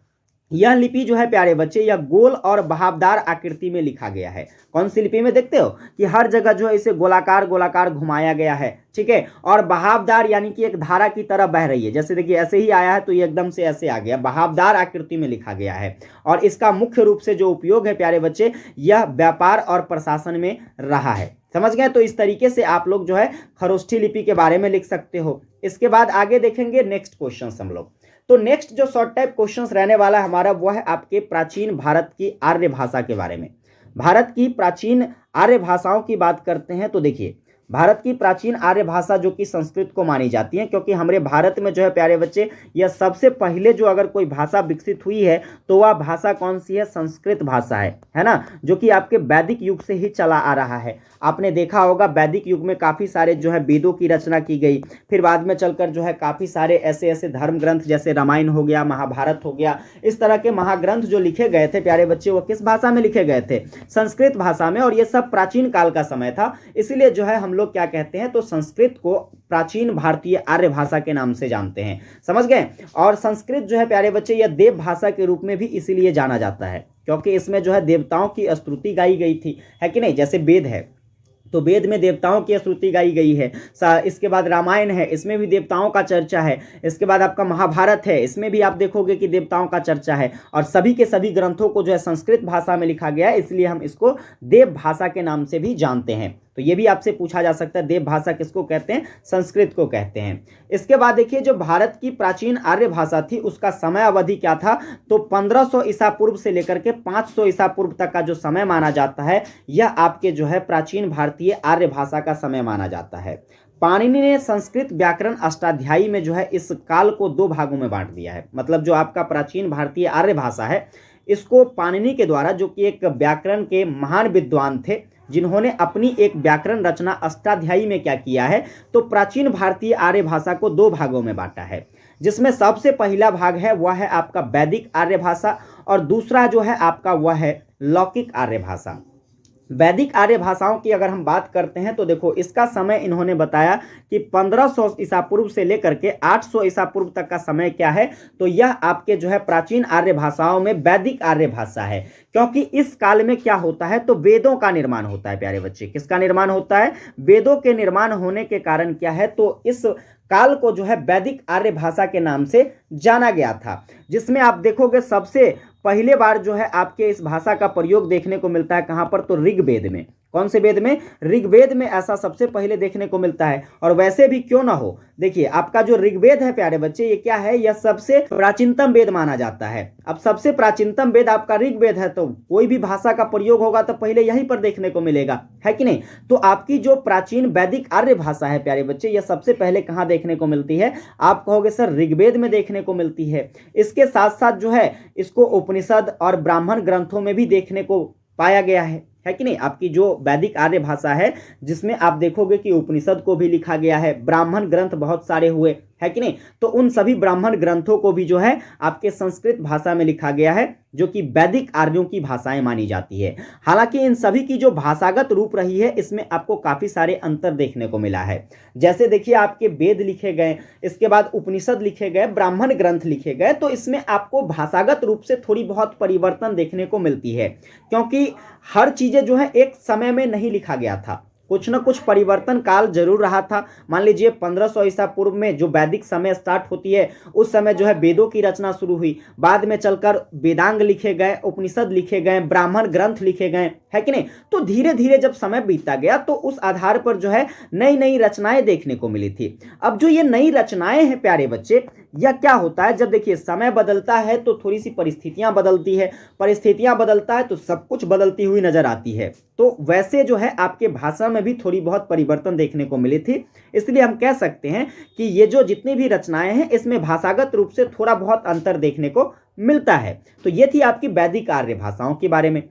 यह लिपि जो है प्यारे बच्चे, यह गोल और बहावदार आकृति में लिखा गया है। कौन सी लिपि में देखते हो कि हर जगह जो है इसे गोलाकार गोलाकार घुमाया गया है, ठीक है, और बहावदार यानी कि एक धारा की तरह बह रही है। जैसे देखिए ऐसे ही आया है तो ये एकदम से ऐसे आ गया, बहावदार आकृति में लिखा गया है। और इसका मुख्य रूप से जो उपयोग है प्यारे बच्चे, यह व्यापार और प्रशासन में रहा है। समझ गए। तो इस तरीके से आप लोग जो है खरोष्ठी लिपि के बारे में लिख सकते हो। इसके बाद आगे देखेंगे नेक्स्ट क्वेश्चन हम लोग। तो नेक्स्ट जो शॉर्ट टाइप क्वेश्चंस रहने वाला है हमारा, वो है आपके प्राचीन भारत की आर्य भाषा के बारे में। भारत की प्राचीन आर्य भाषाओं की बात करते हैं तो देखिए, भारत की प्राचीन आर्य भाषा जो कि संस्कृत को मानी जाती है, क्योंकि हमारे भारत में जो है प्यारे बच्चे, यह सबसे पहले जो अगर कोई भाषा विकसित हुई है तो वह भाषा कौन सी है, संस्कृत भाषा है ना, जो कि आपके वैदिक युग से ही चला आ रहा है। आपने देखा होगा वैदिक युग में काफ़ी सारे जो है वेदों की रचना की गई, फिर बाद में चलकर जो है काफ़ी सारे ऐसे ऐसे धर्म ग्रंथ जैसे रामायण हो गया, महाभारत हो गया, इस तरह के महाग्रंथ जो लिखे गए थे प्यारे बच्चे, वो किस भाषा में लिखे गए थे, संस्कृत भाषा में। और ये सब प्राचीन काल का समय था, इसीलिए जो है हम लोग क्या कहते हैं, तो संस्कृत को प्राचीन भारतीय आर्य भाषा के नाम से जानते हैं। समझ गए। और संस्कृत जो है प्यारे बच्चे, यह देव भाषा के रूप में भी इसीलिए जाना जाता है क्योंकि इसमें जो है देवताओं की स्तुति गाई गई थी, है कि नहीं। जैसे वेद है तो वेद में देवताओं की स्तुति गाई गई है। इसके बाद रामायण है, इसमें भी देवताओं का चर्चा है। इसके बाद आपका महाभारत है, इसमें भी आप देखोगे कि देवताओं का चर्चा है। और सभी के सभी ग्रंथों को जो है संस्कृत भाषा में लिखा गया है, इसलिए हम इसको देव भाषा के नाम से भी जानते हैं। तो ये भी आपसे पूछा जा सकता है, देव भाषा किसको कहते हैं, संस्कृत को कहते हैं। इसके बाद देखिए, जो भारत की प्राचीन आर्य भाषा थी उसका समय अवधि क्या था, तो 1500 ईसा पूर्व से लेकर के 500 ईसा पूर्व तक का जो समय माना जाता है, यह आपके जो है प्राचीन भारतीय आर्य भाषा का समय माना जाता है। पाणिनि ने संस्कृत व्याकरण अष्टाध्यायी में जो है इस काल को 2 भागों में बांट दिया है। मतलब जो आपका प्राचीन भारतीय आर्य भाषा है, इसको पाणिनि के द्वारा, जो कि एक व्याकरण के महान विद्वान थे, जिन्होंने अपनी एक व्याकरण रचना अष्टाध्यायी में क्या किया है, तो प्राचीन भारतीय आर्य भाषा को 2 भागों में बांटा है। जिसमें सबसे पहला भाग है वह है आपका वैदिक आर्य भाषा, और दूसरा जो है आपका वह है लौकिक आर्य भाषा। वैदिक आर्य भाषाओं की अगर हम बात करते हैं तो देखो इसका समय इन्होंने बताया कि 1500 ईसा पूर्व से लेकर के 800 ईसा पूर्व तक का समय क्या है, तो यह आपके जो है प्राचीन आर्य भाषाओं में वैदिक आर्य भाषा है। क्योंकि इस काल में क्या होता है, तो वेदों का निर्माण होता है प्यारे बच्चे। किसका निर्माण होता है? वेदों के निर्माण होने के कारण क्या है, तो इस काल को जो है वैदिक आर्य भाषा के नाम से जाना गया था। जिसमें आप देखोगे सबसे पहले बार जो है आपके इस भाषा का प्रयोग देखने को मिलता है कहां पर, तो ऋग्वेद में। कौन से वेद में? ऋग्वेद में ऐसा सबसे पहले देखने को मिलता है। और वैसे भी क्यों ना हो, देखिए आपका जो ऋग्वेद है प्यारे बच्चे, ये क्या है, यह सबसे प्राचीनतम वेद माना जाता है। अब सबसे प्राचीनतम वेद आपका ऋग्वेद है, तो कोई भी भाषा का प्रयोग होगा तो पहले यहीं पर देखने को मिलेगा, है कि नहीं? तो आपकी जो प्राचीन वैदिक आर्य भाषा है प्यारे बच्चे, यह सबसे पहले कहां देखने को मिलती है? आप कहोगे सर ऋग्वेद में देखने को मिलती है। इसके साथ साथ जो है इसको उपनिषद और ब्राह्मण ग्रंथों में भी देखने को पाया गया है कि नहीं? आपकी जो वैदिक आर्य भाषा है जिसमें आप देखोगे कि उपनिषद को भी लिखा गया है, ब्राह्मण ग्रंथ बहुत सारे हुए, है कि नहीं? तो उन सभी ब्राह्मण ग्रंथों को भी जो है आपके संस्कृत भाषा में लिखा गया है, जो कि वैदिक आर्यों की भाषाएं मानी जाती है। हालांकि इन सभी की जो भाषागत रूप रही है, इसमें आपको काफी सारे अंतर देखने को मिला है। जैसे देखिए आपके वेद लिखे गए, इसके बाद उपनिषद लिखे गए, ब्राह्मण ग्रंथ लिखे गए, तो इसमें आपको भाषागत रूप से थोड़ी बहुत परिवर्तन देखने को मिलती है। क्योंकि हर चीजें जो है एक समय में नहीं लिखा गया था, कुछ न कुछ परिवर्तन काल जरूर रहा था। मान लीजिए 1500 ईसा पूर्व में जो वैदिक समय स्टार्ट होती है, उस समय जो है वेदों की रचना शुरू हुई। बाद में चलकर वेदांग लिखे गए, उपनिषद लिखे गए, ब्राह्मण ग्रंथ लिखे गए, है कि नहीं? तो धीरे धीरे जब समय बीतता गया तो उस आधार पर जो है नई नई रचनाएं देखने को मिली थी। अब जो ये नई रचनाएं हैं प्यारे बच्चे, यह क्या होता है, जब देखिए समय बदलता है तो थोड़ी सी परिस्थितियां बदलती है, परिस्थितियां बदलता है तो सब कुछ बदलती हुई नजर आती है। तो वैसे जो है आपके भाषा में भी थोड़ी बहुत परिवर्तन देखने को मिली थी। इसलिए हम कह सकते हैं कि ये जो जितनी भी रचनाएं हैं, इसमें भाषागत रूप से थोड़ा बहुत अंतर देखने को मिलता है। तो ये थी आपकी वैदिक आर्य भाषाओं के बारे में।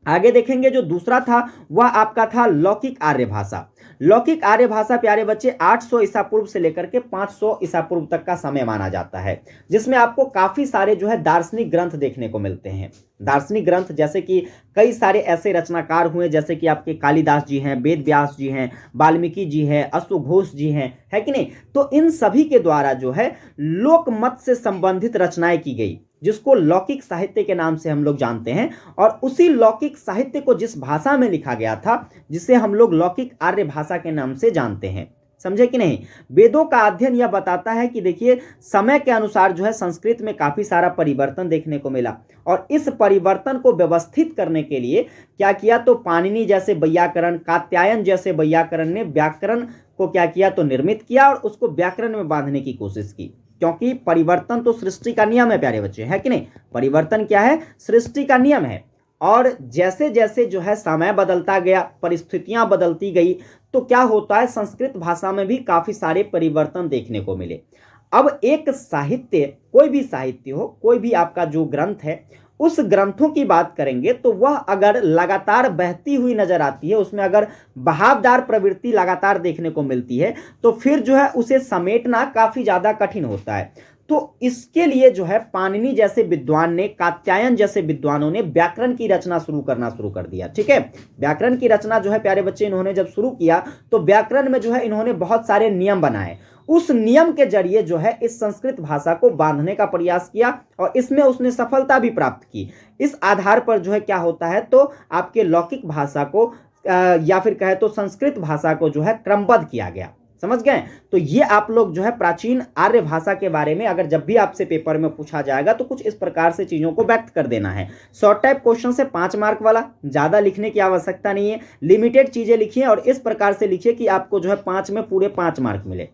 आगे देखेंगे जो दूसरा था वह आपका था लौकिक आर्य भाषा। लौकिक आर्य भाषा प्यारे बच्चे 800 ईसा पूर्व से लेकर के 500 ईसा पूर्व तक का समय माना जाता है, जिसमें आपको काफी सारे जो है दार्शनिक ग्रंथ देखने को मिलते हैं। दार्शनिक ग्रंथ जैसे कि कई सारे ऐसे रचनाकार हुए, जैसे कि आपके कालिदास जी हैं, वेद व्यास जी हैं, वाल्मीकि जी हैं, अश्वघोष जी हैं, है कि नहीं? तो इन सभी के द्वारा जो है लोक मत से संबंधित रचनाएं की गई, जिसको लौकिक साहित्य के नाम से हम लोग जानते हैं। और उसी लौकिक साहित्य को जिस भाषा में लिखा गया था, जिसे हम लोग लौकिक आर्य भाषा के नाम से जानते हैं। समझे कि नहीं? वेदों का अध्ययन यह बताता है कि देखिए समय के अनुसार जो है संस्कृत में काफी सारा परिवर्तन देखने को मिला, और इस परिवर्तन को व्यवस्थित करने के लिए क्या किया, तो पाणिनि जैसे वैयाकरण, कात्यायन जैसे वैयाकरण ने व्याकरण को क्या किया, तो निर्मित किया और उसको व्याकरण में बांधने की कोशिश की। क्योंकि परिवर्तन तो सृष्टि का नियम है प्यारे बच्चे, है कि नहीं? परिवर्तन क्या है? सृष्टि का नियम है। और जैसे जैसे जो है समय बदलता गया, परिस्थितियां बदलती गई, तो क्या होता है, संस्कृत भाषा में भी काफी सारे परिवर्तन देखने को मिले। अब एक साहित्य, कोई भी साहित्य हो, कोई भी आपका जो ग्रंथ है, उस ग्रंथों की बात करेंगे तो वह अगर लगातार बहती हुई नजर आती है, उसमें अगर बहावदार प्रवृत्ति लगातार देखने को मिलती है, तो फिर जो है उसे समेटना काफी ज्यादा कठिन होता है। तो इसके लिए जो है पाणिनि जैसे विद्वान ने, कात्यायन जैसे विद्वानों ने व्याकरण की रचना शुरू कर दिया। ठीक है, व्याकरण की रचना जो है प्यारे बच्चे इन्होंने जब शुरू किया, तो व्याकरण में जो है इन्होंने बहुत सारे नियम बनाए। उस नियम के जरिए जो है इस संस्कृत भाषा को बांधने का प्रयास किया, और इसमें उसने सफलता भी प्राप्त की। इस आधार पर जो है क्या होता है, तो आपके लौकिक भाषा को या फिर कहे तो संस्कृत भाषा को जो है क्रमबद्ध किया गया। समझ गए? तो ये आप लोग जो है प्राचीन आर्य भाषा के बारे में अगर जब भी आपसे पेपर में पूछा जाएगा तो कुछ इस प्रकार से चीजों को व्यक्त कर देना है। शॉर्ट टाइप क्वेश्चन से 5 मार्क वाला, ज्यादा लिखने की आवश्यकता नहीं है, लिमिटेड चीजें लिखिए और इस प्रकार से लिखिए कि आपको जो है 5 में पूरे 5 मार्क मिले।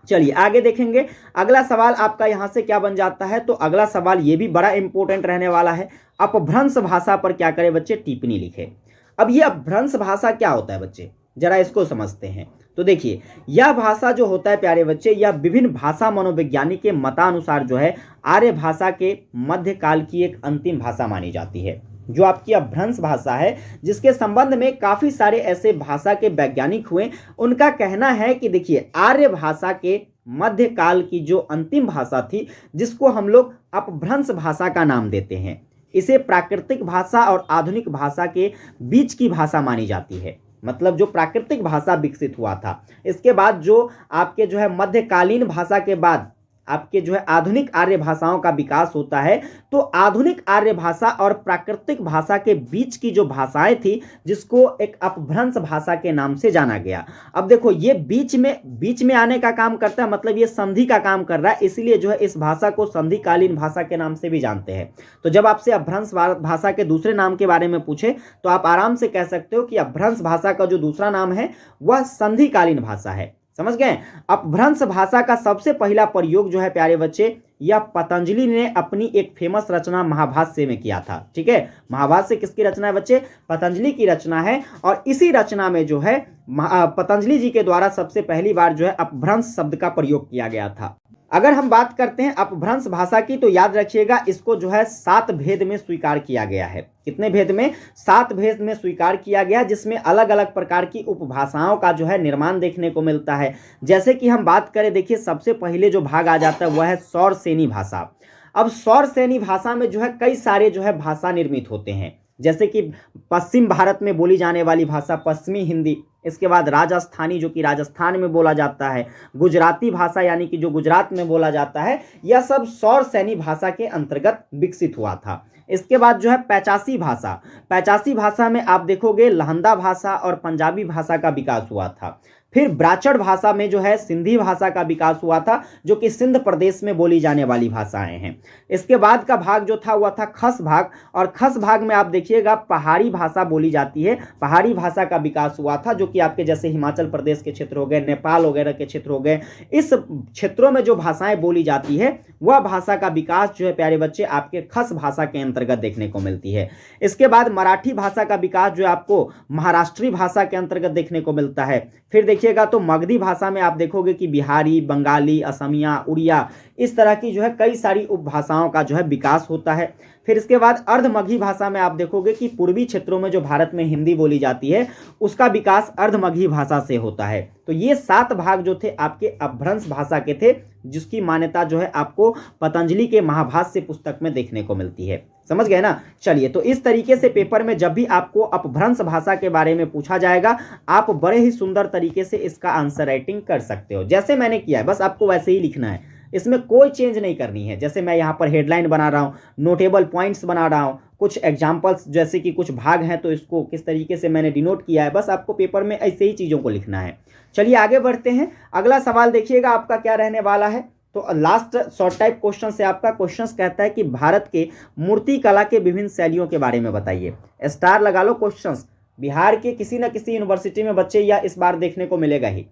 चलिए आगे देखेंगे। अगला सवाल आपका यहां से क्या बन जाता है, तो अगला सवाल ये भी बड़ा इंपॉर्टेंट रहने वाला है। अपभ्रंश भाषा पर क्या करें बच्चे, टिप्पणी लिखे। अब ये अपभ्रंश भाषा क्या होता है बच्चे, जरा इसको समझते हैं। तो देखिए यह भाषा जो होता है प्यारे बच्चे, यह विभिन्न भाषा मनोवैज्ञानिक के मतानुसार जो है आर्य भाषा के मध्यकाल की एक अंतिम भाषा मानी जाती है। जो आपकी अपभ्रंश भाषा है, जिसके संबंध में काफी सारे ऐसे भाषा के वैज्ञानिक हुए, उनका कहना है कि देखिए आर्य भाषा के मध्यकाल की जो अंतिम भाषा थी, जिसको हम लोग अपभ्रंश भाषा का नाम देते हैं, इसे प्राकृतिक भाषा और आधुनिक भाषा के बीच की भाषा मानी जाती है। मतलब जो प्राकृतिक भाषा विकसित हुआ था, इसके बाद जो आपके जो है मध्यकालीन भाषा के बाद आपके जो है आधुनिक आर्य भाषाओं का विकास होता है। तो आधुनिक आर्य भाषा और प्राकृतिक भाषा के बीच की जो भाषाएं थी, जिसको एक अपभ्रंश भाषा के नाम से जाना गया। अब देखो, ये बीच में आने का काम करता है, मतलब ये संधि का काम कर रहा है, इसलिए जो है इस भाषा को संधिकालीन भाषा के नाम से भी जानते हैं। तो जब आपसे अपभ्रंश भाषा के दूसरे नाम के बारे में पूछे तो आप आराम से कह सकते हो कि अपभ्रंश भाषा का जो दूसरा नाम है वह संधिकालीन भाषा है। समझ गए? अपभ्रंश भाषा का सबसे पहला प्रयोग जो है प्यारे बच्चे, यह पतंजलि ने अपनी एक फेमस रचना महाभाष्य में किया था। ठीक है, महाभाष्य किसकी रचना है बच्चे? पतंजलि की रचना है। और इसी रचना में जो है पतंजलि जी के द्वारा सबसे पहली बार जो है अपभ्रंश शब्द का प्रयोग किया गया था। अगर हम बात करते हैं अपभ्रंश भाषा की, तो याद रखिएगा इसको जो है 7 भेद में स्वीकार किया गया है। कितने भेद में? 7 भेद में स्वीकार किया गया, जिसमें अलग अलग प्रकार की उपभाषाओं का जो है निर्माण देखने को मिलता है। जैसे कि हम बात करें, देखिए सबसे पहले जो भाग आ जाता है वह है सौरसेनी भाषा। अब सौरसेनी भाषा में जो है कई सारे जो है भाषा निर्मित होते हैं, जैसे कि पश्चिम भारत में बोली जाने वाली भाषा पश्चिमी हिंदी, इसके बाद राजस्थानी जो कि राजस्थान में बोला जाता है, गुजराती भाषा यानी कि जो गुजरात में बोला जाता है, यह सब सौरसेनी भाषा के अंतर्गत विकसित हुआ था। इसके बाद जो है पैचासी भाषा, पैचासी भाषा में आप देखोगे लहंदा भाषा और पंजाबी भाषा का विकास हुआ था। फिर ब्राचड़ भाषा में जो है सिंधी भाषा का विकास हुआ था, जो कि सिंध प्रदेश में बोली जाने वाली भाषाएं हैं। इसके बाद का भाग जो था वह था खस भाग, और खस भाग में आप देखिएगा पहाड़ी भाषा बोली जाती है, पहाड़ी भाषा का विकास हुआ था, जो कि आपके जैसे हिमाचल प्रदेश के क्षेत्र हो गए, नेपाल वगैरह के क्षेत्र हो गए, इस क्षेत्रों में जो भाषाएं बोली जाती है वह भाषा का विकास जो है प्यारे बच्चे आपके खस भाषा के अंतर्गत देखने को मिलती है। इसके बाद मराठी भाषा का विकास जो है आपको महाराष्ट्री भाषा के अंतर्गत देखने को मिलता है। फिर देखिएगा तो मगधी भाषा में आप देखोगे कि बिहारी, बंगाली, असमिया, उड़िया, इस तरह की जो है कई सारी उपभाषाओं का जो है विकास होता है। फिर इसके बाद अर्धमगही भाषा में आप देखोगे कि पूर्वी क्षेत्रों में जो भारत में हिंदी बोली जाती है उसका विकास अर्धमगही भाषा से होता है। तो ये 7 भाग जो थे आपके अपभ्रंश भाषा के थे, जिसकी मान्यता जो है आपको पतंजलि के महाभाष्य पुस्तक में देखने को मिलती है। समझ गए ना? चलिए, तो इस तरीके से पेपर में जब भी आपको अपभ्रंश भाषा के बारे में पूछा जाएगा, आप बड़े ही सुंदर तरीके से इसका आंसर राइटिंग कर सकते हो, जैसे मैंने किया है। बस आपको वैसे ही लिखना है, इसमें कोई चेंज नहीं करनी है। जैसे मैं यहाँ पर हेडलाइन बना रहा हूँ, नोटेबल पॉइंट्स बना रहा हूँ, कुछ एग्जाम्पल्स जैसे कि कुछ भाग हैं तो इसको किस तरीके से मैंने डिनोट किया है, बस आपको पेपर में ऐसे ही चीज़ों को लिखना है। चलिए आगे बढ़ते हैं। अगला सवाल देखिएगा आपका क्या रहने वाला है। तो लास्ट शॉर्ट टाइप क्वेश्चन से आपका क्वेश्चन कहता है कि भारत के मूर्ति कला के विभिन्न शैलियों के बारे में बताइए। स्टार लगा लो क्वेश्चंस। बिहार के किसी न किसी यूनिवर्सिटी में बच्चे या इस बार देखने को मिलेगा ही।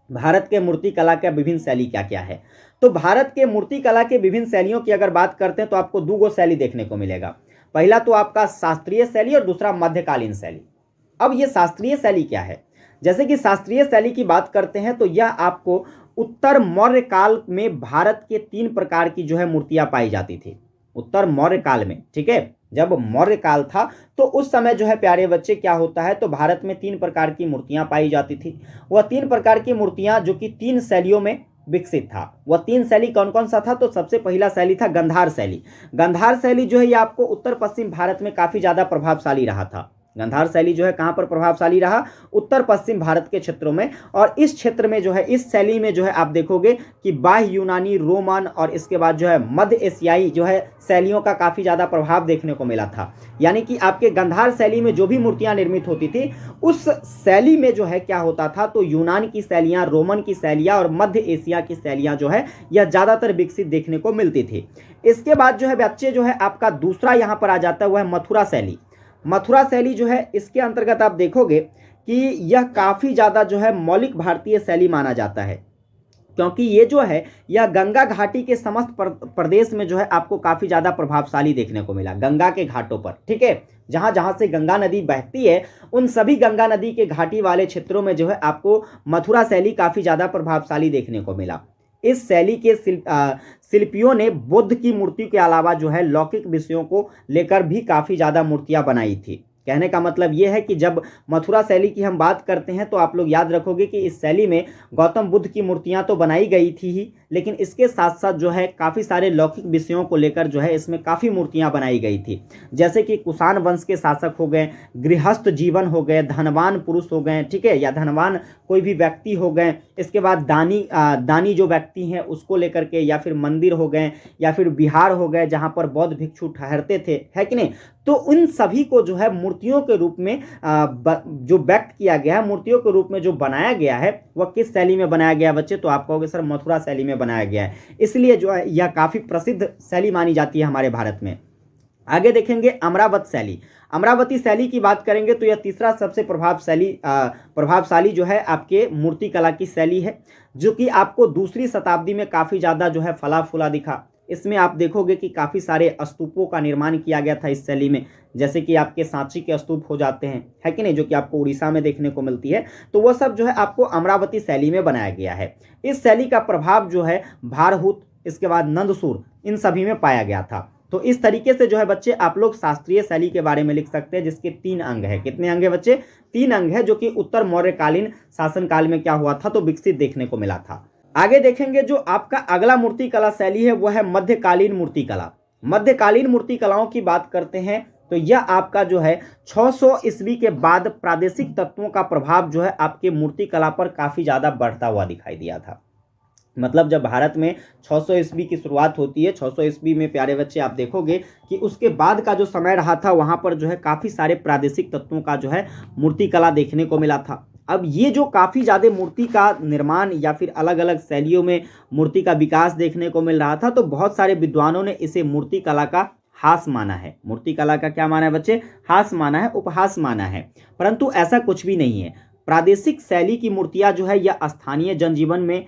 भारत के मूर्ति कला का विभिन्न शैली क्या क्या है? तो भारत के मूर्ति कला के विभिन्न शैलियों की अगर बात करते हैं तो आपको 2 शैली देखने को मिलेगा। पहला तो आपका शास्त्रीय शैली और दूसरा मध्यकालीन शैली। अब ये शास्त्रीय शैली क्या है? जैसे कि शास्त्रीय शैली की बात करते हैं तो यह आपको उत्तर मौर्य काल में भारत के 3 प्रकार की जो है मूर्तियां पाई जाती थी। उत्तर मौर्य काल में, ठीक है, जब मौर्य काल था तो उस समय जो है प्यारे बच्चे क्या होता है, तो भारत में 3 प्रकार की मूर्तियां पाई जाती थी। वह 3 प्रकार की मूर्तियां जो कि 3 शैलियों में विकसित था। वह 3 शैली कौन कौन सा था? तो सबसे पहला शैली था गंधार शैली। गंधार शैली जो है ये आपको उत्तर पश्चिम भारत में काफी ज्यादा प्रभावशाली रहा था। गंधार शैली जो है कहाँ पर प्रभावशाली रहा? उत्तर पश्चिम भारत के क्षेत्रों में। और इस क्षेत्र में जो है, इस शैली में जो है आप देखोगे कि बाह्य यूनानी, रोमन और इसके बाद जो है मध्य एशियाई जो है शैलियों का काफ़ी ज़्यादा प्रभाव देखने को मिला था। यानी कि आपके गंधार शैली में जो भी मूर्तियाँ निर्मित होती थी उस शैली में जो है क्या होता था, तो यूनान की शैलियाँ, रोमन की शैलियाँ और मध्य एशिया की शैलियाँ जो है यह ज़्यादातर विकसित देखने को मिलती थी। इसके बाद जो है बच्चे जो है आपका दूसरा यहाँ पर आ जाता है वह है मथुरा शैली। मथुरा शैली जो है इसके अंतर्गत आप देखोगे कि यह काफ़ी ज़्यादा जो है मौलिक भारतीय शैली माना जाता है, क्योंकि ये जो है यह गंगा घाटी के समस्त प्रदेश में जो है आपको काफ़ी ज़्यादा प्रभावशाली देखने को मिला। गंगा के घाटों पर, ठीक है, जहाँ जहाँ से गंगा नदी बहती है उन सभी गंगा नदी के घाटी वाले क्षेत्रों में जो है आपको मथुरा शैली काफ़ी ज़्यादा प्रभावशाली देखने को मिला। इस शैली के शिल्पियों ने बुद्ध की मूर्ति के अलावा जो है लौकिक विषयों को लेकर भी काफ़ी ज़्यादा मूर्तियाँ बनाई थी। कहने का मतलब ये है कि जब मथुरा शैली की हम बात करते हैं तो आप लोग याद रखोगे कि इस शैली में गौतम बुद्ध की मूर्तियां तो बनाई गई थी ही, लेकिन इसके साथ साथ जो है काफ़ी सारे लौकिक विषयों को लेकर जो है इसमें काफ़ी मूर्तियां बनाई गई थी। जैसे कि कुषाण वंश के शासक हो गए, गृहस्थ जीवन हो गए, धनवान पुरुष हो गए, ठीक है, या धनवान कोई भी व्यक्ति हो गए, इसके बाद दानी जो व्यक्ति हैं उसको लेकर के, या फिर मंदिर हो गए, या फिर बिहार हो गए जहाँ पर बौद्ध भिक्षु ठहरते थे, है कि नहीं। तो उन सभी को जो है मूर्तियों के रूप में जो व्यक्त किया गया है, मूर्तियों के रूप में जो बनाया गया है, वह किस शैली में बनाया गया बच्चे? तो आप कहोगे सर मथुरा शैली में बनाया गया है, इसलिए जो है यह काफ़ी प्रसिद्ध शैली मानी जाती है हमारे भारत में। आगे देखेंगे अमरावत शैली। अमरावती शैली की बात करेंगे तो यह तीसरा सबसे प्रभावशाली जो है आपके मूर्ति कला की शैली है, जो कि आपको दूसरी शताब्दी में काफ़ी ज़्यादा जो है फला फूला दिखा। इसमें आप देखोगे कि काफ़ी सारे स्तूपों का निर्माण किया गया था इस शैली में, जैसे कि आपके सांची के स्तूप हो जाते हैं, है कि नहीं, जो कि आपको उड़ीसा में देखने को मिलती है। तो वह सब जो है आपको अमरावती शैली में बनाया गया है। इस शैली का प्रभाव जो है भारहूत, इसके बाद नंदसूर, इन सभी में पाया गया था। तो इस तरीके से जो है बच्चे आप लोग शास्त्रीय शैली के बारे में लिख सकते हैं, जिसके 3 अंग है। कितने अंग है बच्चे? 3 अंग है, जो कि उत्तर मौर्यकालीन शासनकाल में क्या हुआ था, तो विकसित देखने को मिला था। आगे देखेंगे जो आपका अगला मूर्ति कला शैली है वह है मध्यकालीन मूर्ति कला। मध्यकालीन मूर्ति कलाओं की बात करते हैं तो यह आपका जो है 600 ईस्वी के बाद प्रादेशिक तत्वों का प्रभाव जो है आपके मूर्ति कला पर काफ़ी ज़्यादा बढ़ता हुआ दिखाई दिया था। मतलब जब भारत में 600 ईस्वी की शुरुआत होती है, 600 ईस्वी में प्यारे बच्चे आप देखोगे कि उसके बाद का जो समय रहा था वहाँ पर जो है काफ़ी सारे प्रादेशिक तत्वों का जो है मूर्ति कला देखने को मिला था। अब ये जो काफ़ी ज़्यादा मूर्ति का निर्माण या फिर अलग अलग शैलियों में मूर्ति का विकास देखने को मिल रहा था, तो बहुत सारे विद्वानों ने इसे मूर्ति कला का हास माना है। मूर्ति कला का क्या माना है बच्चे? हास माना है, उपहास माना है। परंतु ऐसा कुछ भी नहीं है। प्रादेशिक शैली की मूर्तियाँ जो है यह स्थानीय जनजीवन में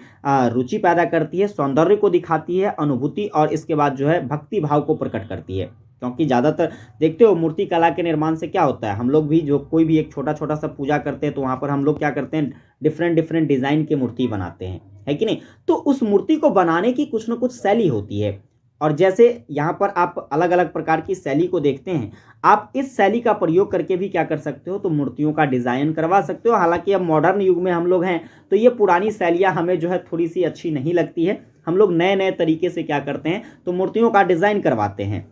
रुचि पैदा करती है, सौंदर्य को दिखाती है, अनुभूति और इसके बाद जो है भक्ति भाव को प्रकट करती है। क्योंकि ज़्यादातर देखते हो मूर्ति कला के निर्माण से क्या होता है, हम लोग भी जो कोई भी एक छोटा छोटा सा पूजा करते हैं तो वहाँ पर हम लोग क्या करते हैं, डिफरेंट डिज़ाइन की मूर्ति बनाते हैं, है कि नहीं। तो उस मूर्ति को बनाने की कुछ न कुछ शैली होती है, और जैसे यहाँ पर आप अलग अलग प्रकार की शैली को देखते हैं, आप इस शैली का प्रयोग करके भी क्या कर सकते हो, तो मूर्तियों का डिज़ाइन करवा सकते हो। हालांकि अब मॉडर्न युग में हम लोग हैं तो ये पुरानी शैलियाँ हमें जो है थोड़ी सी अच्छी नहीं लगती है। हम लोग नए नए तरीके से क्या करते हैं, तो मूर्तियों का डिज़ाइन करवाते हैं।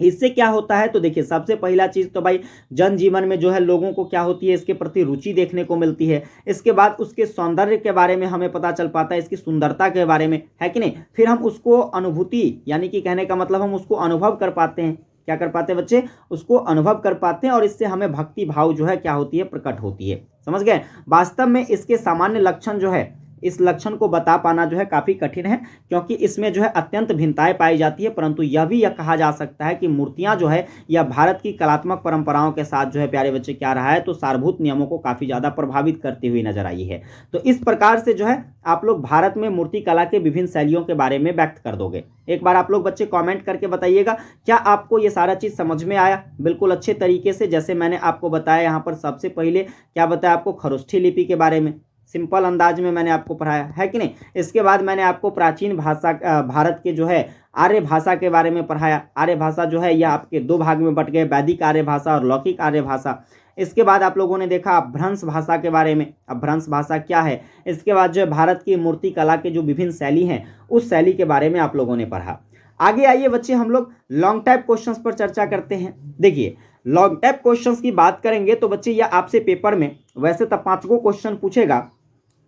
इससे क्या होता है, तो देखिए सबसे पहला चीज़ तो भाई जनजीवन में जो है लोगों को क्या होती है, इसके प्रति रुचि देखने को मिलती है। इसके बाद उसके सौंदर्य के बारे में हमें पता चल पाता है, इसकी सुंदरता के बारे में, है कि नहीं। फिर हम उसको अनुभूति, यानी कि कहने का मतलब हम उसको अनुभव कर पाते हैं। क्या कर पाते हैं बच्चे? उसको अनुभव कर पाते हैं, और इससे हमें भक्ति भाव जो है क्या होती है, प्रकट होती है। समझ गए। वास्तव में इसके सामान्य लक्षण जो है, इस लक्षण को बता पाना जो है काफ़ी कठिन है, क्योंकि इसमें जो है अत्यंत भिन्नताएं पाई जाती है। परंतु यह कहा जा सकता है कि मूर्तियां जो है यह भारत की कलात्मक परंपराओं के साथ जो है प्यारे बच्चे क्या रहा है, तो सारभूत नियमों को काफ़ी ज़्यादा प्रभावित करती हुई नजर आई है। तो इस प्रकार से जो है आप लोग भारत में मूर्ति कला के विभिन्न शैलियों के बारे में व्यक्त कर दोगे। एक बार आप लोग बच्चे कॉमेंट करके बताइएगा, क्या आपको ये सारा चीज़ समझ में आया बिल्कुल अच्छे तरीके से। जैसे मैंने आपको बताया, यहाँ पर सबसे पहले क्या बताया आपको, खरोष्ठी लिपि के बारे में सिंपल अंदाज में मैंने आपको पढ़ाया, है कि नहीं। इसके बाद मैंने आपको प्राचीन भाषा, भारत के जो है आर्य भाषा के बारे में पढ़ाया। आर्य भाषा जो है यह आपके 2 भाग में बट गए, वैदिक आर्य भाषा और लौकिक आर्य भाषा। इसके बाद आप लोगों ने देखा अपभ्रंश भाषा के बारे में, अपभ्रंश भाषा क्या है। इसके बाद जो है भारत की मूर्ति कला के जो विभिन्न शैली हैं उस शैली के बारे में आप लोगों ने पढ़ा। आगे आइए बच्चे, हम लोग लॉन्ग टाइप क्वेश्चंस पर चर्चा करते हैं। देखिए लॉन्ग टाइप क्वेश्चंस की बात करेंगे तो बच्चे यह आपसे पेपर में वैसे तो 5 गो क्वेश्चन पूछेगा,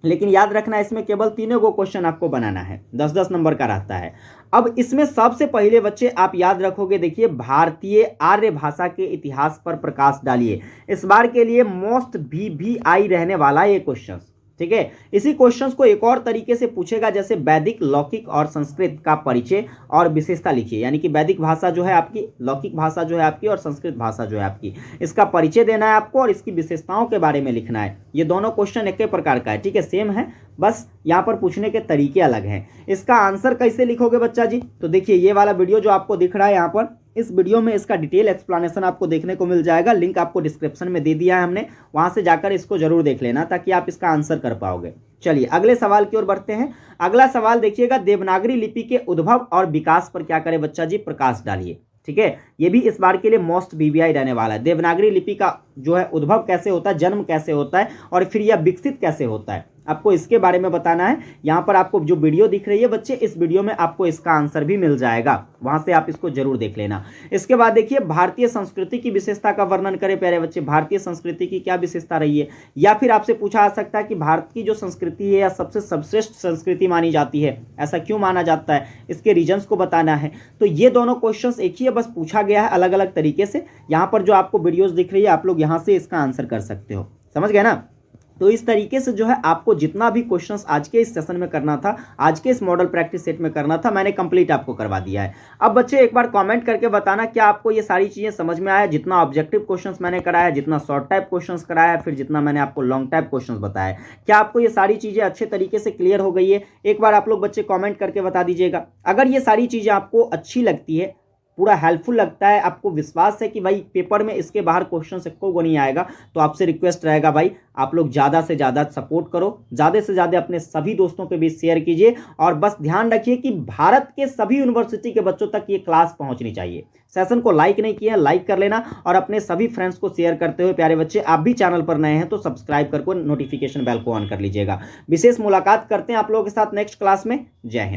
लेकिन याद रखना इसमें केवल 3 गो क्वेश्चन आपको बनाना है, 10-10 नंबर का रहता है। अब इसमें सबसे पहले बच्चे आप याद रखोगे, देखिए भारतीय आर्य भाषा के इतिहास पर प्रकाश डालिए। इस बार के लिए मोस्ट VVI रहने वाला ये क्वेश्चन, ठीक है। इसी क्वेश्चंस को एक और तरीके से पूछेगा, जैसे वैदिक, लौकिक और संस्कृत का परिचय और विशेषता लिखिए। यानी कि वैदिक भाषा जो है आपकी, लौकिक भाषा जो है आपकी और संस्कृत भाषा जो है आपकी, इसका परिचय देना है आपको और इसकी विशेषताओं के बारे में लिखना है। ये दोनों क्वेश्चन एक ही प्रकार का है, ठीक है, सेम है, बस यहाँ पर पूछने के तरीके अलग हैं। इसका आंसर कैसे लिखोगे बच्चा जी, तो देखिए ये वाला वीडियो जो आपको दिख रहा है यहाँ पर, इस वीडियो में इसका डिटेल एक्सप्लेनेशन आपको देखने को मिल जाएगा। लिंक आपको डिस्क्रिप्शन में दे दिया है हमने, वहां से जाकर इसको जरूर देख लेना ताकि आप इसका आंसर कर पाओगे। चलिए अगले सवाल की ओर बढ़ते हैं। अगला सवाल देखिएगा, देवनागरी लिपि के उद्भव और विकास पर क्या करे बच्चा जी, प्रकाश डालिए। ठीक है, ये भी इस बार के लिए मोस्ट बीबीआई रहने वाला है। देवनागरी लिपि का जो है उद्भव कैसे होता है, जन्म कैसे होता है और फिर यह विकसित कैसे होता है, आपको इसके बारे में बताना है। यहाँ पर आपको जो वीडियो दिख रही है बच्चे, इस वीडियो में आपको इसका आंसर भी मिल जाएगा, वहां से आप इसको जरूर देख लेना। इसके बाद देखिए, भारतीय संस्कृति की विशेषता का वर्णन करें प्यारे बच्चे। भारतीय संस्कृति की क्या विशेषता रही है, या फिर आपसे पूछा जा सकता है कि भारत की जो संस्कृति है या सबसे सर्वश्रेष्ठ संस्कृति मानी जाती है, ऐसा क्यों माना जाता है, इसके रीजंस को बताना है। तो ये दोनों क्वेश्चंस एक ही है, बस पूछा गया है अलग अलग तरीके से। यहाँ पर जो आपको वीडियोस दिख रही है, आप लोग यहाँ से इसका आंसर कर सकते हो, समझ गए ना। तो इस तरीके से जो है आपको जितना भी क्वेश्चंस आज के इस सेशन में करना था, आज के इस मॉडल प्रैक्टिस सेट में करना था, मैंने कंप्लीट आपको करवा दिया है। अब बच्चे एक बार कमेंट करके बताना क्या आपको ये सारी चीजें समझ में आया, जितना ऑब्जेक्टिव क्वेश्चंस मैंने कराया, जितना शॉर्ट टाइप क्वेश्चंस कराया, फिर जितना मैंने आपको लॉन्ग टाइप क्वेश्चंस बताया, क्या आपको ये सारी चीजें अच्छे तरीके से क्लियर हो गई है। एक बार आप लोग बच्चे कॉमेंट करके बता दीजिएगा। अगर ये सारी चीजें आपको अच्छी लगती है, पूरा हेल्पफुल लगता है, आपको विश्वास है कि भाई पेपर में इसके बाहर क्वेश्चन से को नहीं आएगा, तो आपसे रिक्वेस्ट रहेगा भाई आप लोग ज़्यादा से ज़्यादा सपोर्ट करो, ज़्यादा से ज़्यादा अपने सभी दोस्तों के बीच शेयर कीजिए। और बस ध्यान रखिए कि भारत के सभी यूनिवर्सिटी के बच्चों तक ये क्लास पहुंचनी चाहिए। सेशन को लाइक नहीं किया, लाइक कर लेना और अपने सभी फ्रेंड्स को शेयर करते हुए प्यारे बच्चे, आप भी चैनल पर नए हैं तो सब्सक्राइब करके नोटिफिकेशन बेल को ऑन कर लीजिएगा। विशेष मुलाकात करते हैं आप लोगों के साथ नेक्स्ट क्लास में। जय हिंद।